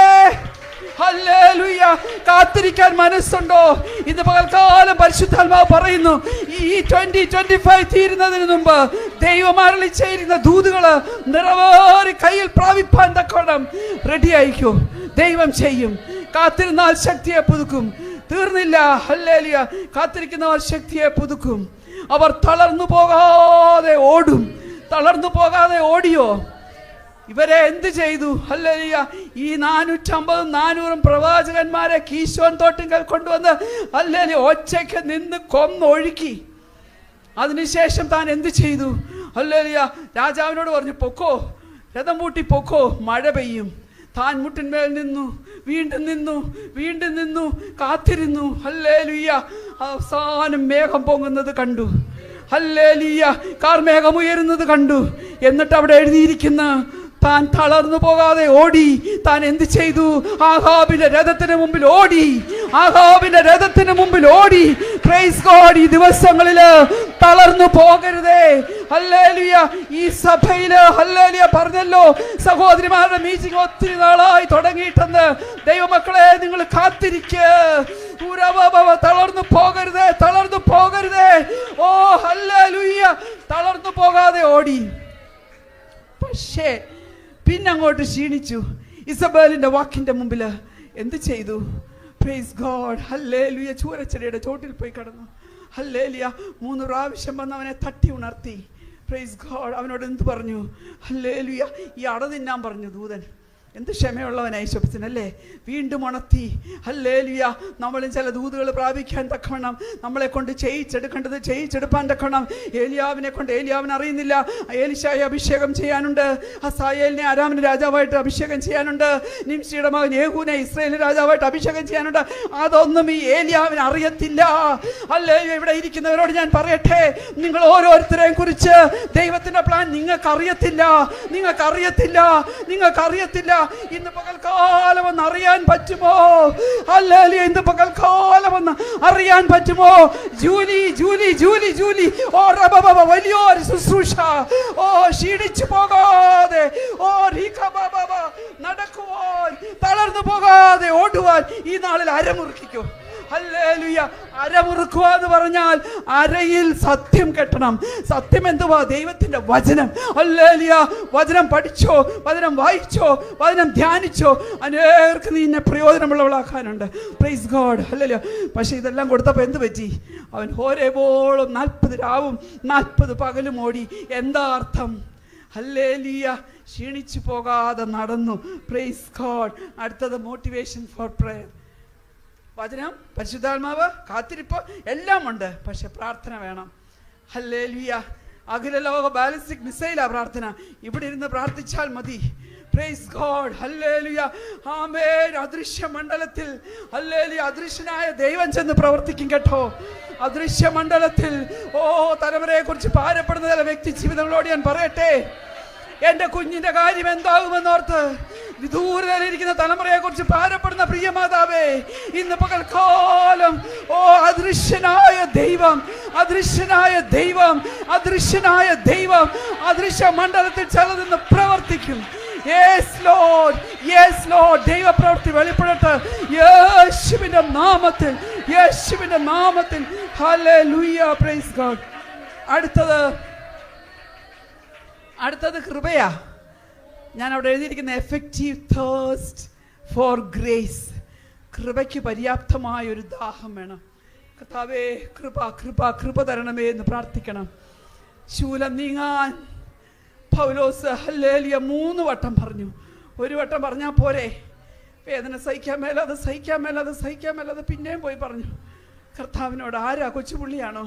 ഹല്ലേലൂയ. കാത്തിരിക്കാൻ മനസ്സുണ്ടോ? ഇന്ന് പകൽക്കാലം പരിശുദ്ധാത്മാവ് പറയുന്നു, ഈ 2025 തീരുന്നതിന് മുമ്പ് ദൈവം അരുളി ചെയ്യുന്ന ദൂതുകള് നിറവേറി കയ്യിൽ പ്രാപിപ്പാൻ തക്കോണം റെഡി ആയിക്കോ. ദൈവം ചെയ്യും. കാത്തിരുന്നാൽ ശക്തിയെ പുതുക്കും. തീർന്നില്ല. ഹല്ലേലൂയ. കാത്തിരിക്കുന്നവർ ശക്തിയെ പുതുക്കും. അവർ തളർന്നു പോകാതെ ഓടും. തളർന്നു പോകാതെ ഓടിയോ? ഇവരെ എന്ത് ചെയ്തു? ഹല്ലേലൂയ. ഈ 450-400 പ്രവാചകന്മാരെ കീശോൻ തോട്ടിങ്കൽ കൊണ്ടുവന്ന് ഹല്ലേലൂയ ഒച്ചയ്ക്ക് നിന്ന് കൊന്നൊഴുക്കി. അതിനുശേഷം താൻ എന്ത് ചെയ്തു? ഹല്ലേലൂയ. രാജാവിനോട് പറഞ്ഞു, പൊക്കോ, രഥം പൂട്ടി പൊക്കോ, മഴ പെയ്യും. താൻ മുട്ടിന്മേൽ നിന്നു, വീണ്ടും നിന്നു, വീണ്ടും നിന്നു, കാത്തിരുന്നു. ഹല്ലേലൂയ. അവസാനം മേഘം പൊങ്ങുന്നത് കണ്ടു. ഹല്ലേലൂയ. കാർമേഘം ഉയരുന്നത് കണ്ടു. എന്നിട്ട് അവിടെ എഴുതിയിരിക്കുന്ന താൻ തളർന്നു പോകാതെ ഓടി. താൻ എന്ത് ചെയ്തു? ആഹാബിന്റെ രഥത്തിന് മുമ്പിൽ ഓടി. ആഹാബിന്റെ രഥത്തിന് മുമ്പിൽ ഓടി. Praise God. ഈ ദിവസങ്ങളില് തളർന്നു പോകരുതേ. ഹല്ലേലൂയ. ഈ സഭയില് ഹല്ലേലൂയ പറഞ്ഞല്ലോ, സഹോദരിമാരുടെ മീറ്റിംഗ് ഒത്തിരി നാളായി തുടങ്ങിയിട്ടെന്ന്. ദൈവമക്കളെ, നിങ്ങൾ കാത്തിരിക്ക്. തളർന്നു പോകരുതേ, തളർന്നു പോകരുതേ. ഓ ഹല്ലേലൂയ. തളർന്നു പോകാതെ ഓടി. പക്ഷേ പിന്നെ അങ്ങോട്ട് ക്ഷീണിച്ചു. ഇസബേലിന്റെ വാക്കിന്റെ മുമ്പില് എന്ത് ചെയ്തു? Praise God. ഹല്ലേലൂയ. ചൂരച്ചെടിയുടെ ചോട്ടിൽ പോയി കിടന്നു. ഹല്ലേലൂയ. 3 പ്രാവശ്യം വന്ന് അവനെ തട്ടി ഉണർത്തി. Praise God. അവനോട് എന്ത് പറഞ്ഞു? ഹല്ലേലൂയ. ഈ അട തിന്നാൻ പറഞ്ഞു ദൂതൻ. എന്ത് ക്ഷമയുള്ളവനായി ശോഭിച്ചനല്ലേ? വീണ്ടും ഉണർത്തി. ഹല്ലേലൂയ. നമ്മളും ചില ദൂതുകൾ പ്രാപിക്കാൻ തക്കവണ്ണം നമ്മളെ കൊണ്ട് ചെയ്യിച്ചെടുക്കേണ്ടത് ചെയ്യിച്ചെടുപ്പാൻ തക്കവണ്ണം ഏലിയാവിനെ കൊണ്ട്, ഏലിയാവിനെ അറിയുന്നില്ല, ഏലിശായെ അഭിഷേകം ചെയ്യാനുണ്ട്. ഹസായേലിനെ അരാമിന് രാജാവായിട്ട് അഭിഷേകം ചെയ്യാനുണ്ട്. നിംഷിയുടെ മകൻ യേഹൂനെ ഇസ്രായേലിന് രാജാവായിട്ട് അഭിഷേകം ചെയ്യാനുണ്ട്. അതൊന്നും ഈ ഏലിയാവിന് അറിയത്തില്ല. ഹല്ലേലൂയ. ഇവിടെ ഇരിക്കുന്നവരോട് ഞാൻ പറയട്ടെ, നിങ്ങൾ ഓരോരുത്തരെയും കുറിച്ച് ദൈവത്തിന്റെ പ്ലാൻ നിങ്ങൾക്കറിയത്തില്ല. നിങ്ങൾക്കറിയത്തില്ല. നിങ്ങൾക്കറിയത്തില്ല. ഇന്ന് പകൽക്കാലം ഒന്ന് അറിയാൻ പറ്റുമോ? ഹല്ലേലൂയ. ഇന്ന് പകൽക്കാലം ഒന്ന് അറിയാൻ പറ്റുമോ? Julie Julie Julie Julie. ഓ റബബ. വലിയൊരു ശുശ്രൂഷ. ഓ ക്ഷീണിച്ചു പോകാതെ, ഓ റീഖബബ നടക്കുവാൻ, തളർന്നു പോകാതെ ഓടുവാൻ ഈ നാളിൽ അരമുറുക്കിക്കോ. ഹല്ലേലൂയ. അരമുറുക്കുക എന്ന് പറഞ്ഞാൽ അരയിൽ സത്യം കെട്ടണം. സത്യം എന്തുവാ? ദൈവത്തിന്റെ വചനം. ഹല്ലേലൂയ. വചനം പഠിച്ചോ, വചനം വായിച്ചോ, വചനം ധ്യാനിച്ചോ. അനേകർക്ക് നിന്നെ പ്രയോജനമുള്ളവളാക്കാനുണ്ട്. Price God. ഹല്ലേലൂയ. പക്ഷെ ഇതെല്ലാം കൊടുത്തപ്പോൾ എന്ത് പറ്റി? അവൻ ഹോരേബോളം 40 രാവും 40 പകലും ഓടി. എന്താ അർത്ഥം? ഹല്ലേലൂയ. ക്ഷീണിച്ചു പോകാതെ നടന്നു. Praise God. അടുത്തത് മോട്ടിവേഷൻ ഫോർ പ്രേയർ. വചനം, പരിശുദ്ധാത്മാവ്, കാത്തിരിപ്പ് എല്ലാം ഉണ്ട്. പക്ഷെ പ്രാർത്ഥന വേണം. ഹല്ലേലൂയ. അഖില ലോക ബാലിസ്റ്റിക് മിസൈലാ പ്രാർത്ഥന. ഇവിടെ ഇരുന്ന് പ്രാർത്ഥിച്ചാൽ മതി. Price God. ഹല്ലേലൂയ. ആമേൻ. അദൃശ്യ മണ്ഡലത്തിൽ ഹല്ലേലൂയ അദൃശ്യനായ ദൈവം ചെന്ന് പ്രവർത്തിക്കും കേട്ടോ. അദൃശ്യ മണ്ഡലത്തിൽ ഓ തലമുറയെ കുറിച്ച് ഭാരപ്പെടുന്ന ചില വ്യക്തി ജീവിതങ്ങളോട് ഞാൻ പറയട്ടെ, എന്റെ കുഞ്ഞിന്റെ കാര്യം എന്താകുമെന്നോർത്ത് ദൂരത്തിലിരിക്കുന്ന തലമുറയെ കുറിച്ച് ഭാരപ്പെടുന്ന പ്രിയ മാതാവേ, ഇന്ന് പകൽക്കാലം ഓ അദൃശ്യനായ ദൈവം, അദൃശ്യനായ ദൈവം, അദൃശ്യനായ ദൈവം അദൃശ്യ മണ്ഡലത്തിൽ ചിലതെന്ന് പ്രവർത്തിക്കും. Yes Lord, yes Lord. ദൈവപ്രവൃത്തി വെളിപ്പെടട്ടെ യേശുവിന്റെ നാമത്തിൽ, യേശുവിന്റെ നാമത്തിൽ. ഹല്ലേലൂയ. Praise God. അടുത്തത് കൃപയാ. ഞാൻ അവിടെ എഴുതിയിരിക്കുന്ന എഫക്റ്റീവ് തേഴ്സ്റ്റ് ഫോർ ഗ്രേസ്. കൃപയ്ക്ക് പര്യാപ്തമായ ഒരു ദാഹം വേണം. കർത്താവേ കൃപ കൃപ കൃപ തരണമേ എന്ന് പ്രാർത്ഥിക്കണം. ശൂലം നീങ്ങാൻ പൗലോസ് ഹല്ലേലൂയ 3 വട്ടം പറഞ്ഞു. ഒരു വട്ടം പറഞ്ഞാൽ പോരെ, വേദന സഹിക്കാൻ മേലാതെ സഹിക്കാൻ മേലാതെ സഹിക്കാൻ മേലാതെ പിന്നെയും പോയി പറഞ്ഞു കർത്താവിനോട്. ആരാ? കൊച്ചുപുള്ളിയാണോ?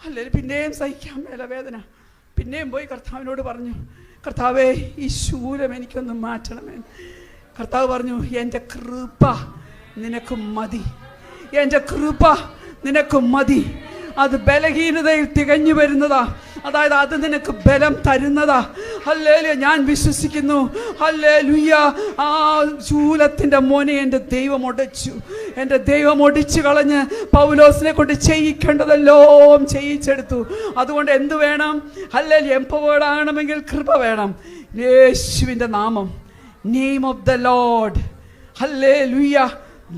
അല്ലെങ്കിൽ പിന്നെയും സഹിക്കാൻ മേല വേദന. പിന്നെയും പോയി കർത്താവിനോട് പറഞ്ഞു, കർത്താവേ ഈ ശൂലം എനിക്കൊന്ന് മാറ്റണമേ. കർത്താവ് പറഞ്ഞു, എൻ്റെ കൃപ നിനക്ക് മതി, എൻ്റെ കൃപ നിനക്ക് മതി. അത് ബലഹീനതയിൽ തികഞ്ഞു വരുന്നതാ, അതായത് അത് നിനക്ക് ബലം തരുന്നതാ. ഹല്ലേലൂയ, ഞാൻ വിശ്വസിക്കുന്നു. ഹല്ലേലൂയ, ആ ശൂലത്തിൻ്റെ മോനെ എൻ്റെ ദൈവം ഒടിച്ചു. എൻ്റെ ദൈവം ഒടിച്ചു കളഞ്ഞ് പൗലോസിനെ കൊണ്ട് ചെയ്യിക്കേണ്ടതെല്ലാം ചെയ്യിച്ചെടുത്തു. അതുകൊണ്ട് എന്ത് വേണം? ഹല്ലേലൂയ, എംപവേർഡ് ആകണമെങ്കിൽ കൃപ വേണം. യേശുവിൻ്റെ നാമം, name of the Lord. Hallelujah,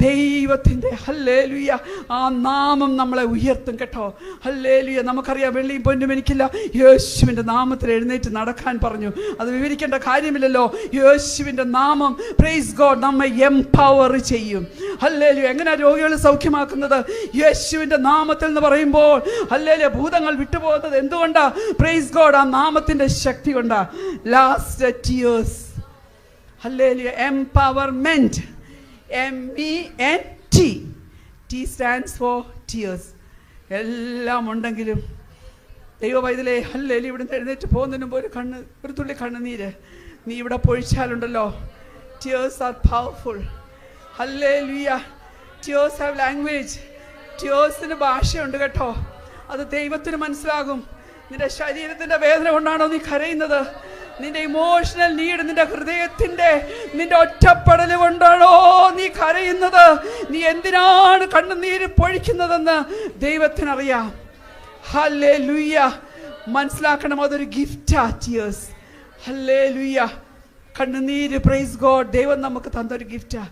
ദൈവത്തിൻ്റെ ഹല്ലേലൂയ ആ നാമം നമ്മളെ ഉയർത്തും കേട്ടോ. ഹല്ലേലൂയ, നമുക്കറിയാം വെള്ളിയും പൊന്നും എനിക്കില്ല, യേശുവിൻ്റെ നാമത്തിൽ എഴുന്നേറ്റ് നടക്കാൻ പറഞ്ഞു. അത് വിവരിക്കേണ്ട കാര്യമില്ലല്ലോ. യേശുവിൻ്റെ നാമം, പ്രൈസ് ഗോഡ്, നമ്മെ എംപവർ ചെയ്യും. ഹല്ലേലൂയ, എങ്ങനെയാണ് രോഗികൾ സൗഖ്യമാക്കുന്നത്? യേശുവിൻ്റെ നാമത്തിൽ എന്ന് പറയുമ്പോൾ ഹല്ലേലൂയ, ഭൂതങ്ങൾ വിട്ടുപോകുന്നത് എന്തുകൊണ്ടാ? പ്രൈസ് ഗോഡ്, ആ നാമത്തിൻ്റെ ശക്തി കൊണ്ടാ. Last tears, hallelujah, empowerment, MENT. T stands for tears. എല്ലാം ഉണ്ടെങ്കിലും ദൈവവൈതലേ, ഹല്ലേലൂയ, ഇവിടുന്ന് എഴുന്നേറ്റ് പോകുന്നതിന് മുമ്പ് ഒരു തുള്ളി കണ്ണുനീര് നീ ഇവിടെ പൊഴിച്ചാലുണ്ടല്ലോ. Tears are powerful. Hallelujah, tears have language. Tearsന് ഭാഷയുണ്ട് കേട്ടോ. അത് ദൈവത്തിന് മനസ്സിലാകും. നിന്റെ ശരീരത്തിൻ്റെ വേദന കൊണ്ടാണോ നീ കരയുന്നത്? നിന്റെ ഇമോഷണൽ നീഡ്, നിന്റെ ഹൃദയത്തിൻ്റെ, നിന്റെ ഒറ്റപ്പെടൽ കൊണ്ടാണോ നീ കരയുന്നത്? നീ എന്തിനാണ് കണ്ണുനീര് പൊഴിക്കുന്നതെന്ന് ദൈവത്തിനറിയാം. ഹല്ലേലൂയ, മനസ്സിലാക്കണം, അതൊരു ഗിഫ്റ്റാ ടിയേഴ്സ്. ഹല്ലേലൂയ, കണ്ണുനീര്, പ്രൈസ് ഗോഡ്, ദൈവം നമുക്ക് തന്നൊരു ഗിഫ്റ്റാ.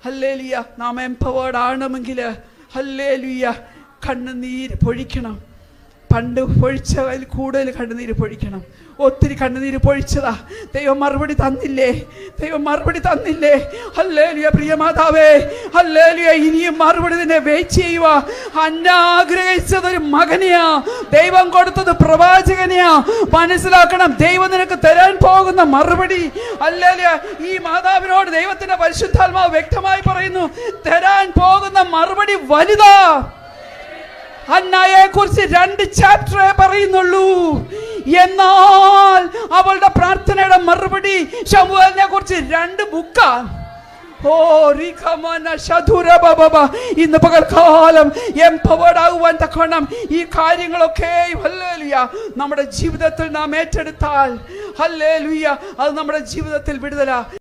ഹല്ലേലൂയ, നാം എംപവേർഡ് ആകണമെങ്കിൽ ഹല്ലേലൂയ കണ്ണുനീര് പൊഴിക്കണം. പണ്ട് പൊഴിച്ചതിൽ കൂടുതൽ കണ്ണുനീര് പൊഴിക്കണം. ഒത്തിരി കണ്ണുനീര് പൊഴിച്ചതാ. ദൈവം മറുപടി തന്നില്ലേ? ദൈവം മറുപടി തന്നില്ലേ? ഹല്ലേലൂയ, പ്രിയമാതാവേ, ഹല്ലേലൂയ, ഇനിയും മറുപടി തന്നെ വെയിറ്റ് ചെയ്യുക. അന്നാഗ്രഹിച്ചതൊരു മകനെയാ, ദൈവം കൊടുത്തത് പ്രവാചകനെയാ. മനസ്സിലാക്കണം, ദൈവം നിനക്ക് തരാൻ പോകുന്ന മറുപടി. ഹല്ലേലൂയ, ഈ മാതാവിനോട് ദൈവത്തിന്റെ പരിശുദ്ധാത്മാവ് വ്യക്തമായി പറയുന്നു, തരാൻ പോകുന്ന മറുപടി വലുതാ. ഹന്നയെ കുറിച്ച് 2 ചാപ്റ്ററേ പറയുന്നുള്ളൂ. എന്നാൽ അവളുടെ പ്രാർത്ഥനയുടെ മറുപടി ശമൂവേലിനെ കുറിച്ച് 2 ബുക്കാ. ഓ റിഖമന ശതുര ബബബ, ഇന്ന് പകൽക്കാലം എംപവേർഡ് ആകുവാൻ തക്കവണ്ണം ഈ കാര്യങ്ങളൊക്കെ ഹല്ലേലൂയ നമ്മുടെ ജീവിതത്തിൽ നാം ഏറ്റെടുത്താൽ ഹല്ലേലൂയ, അത് നമ്മുടെ ജീവിതത്തിൽ വിടുതല.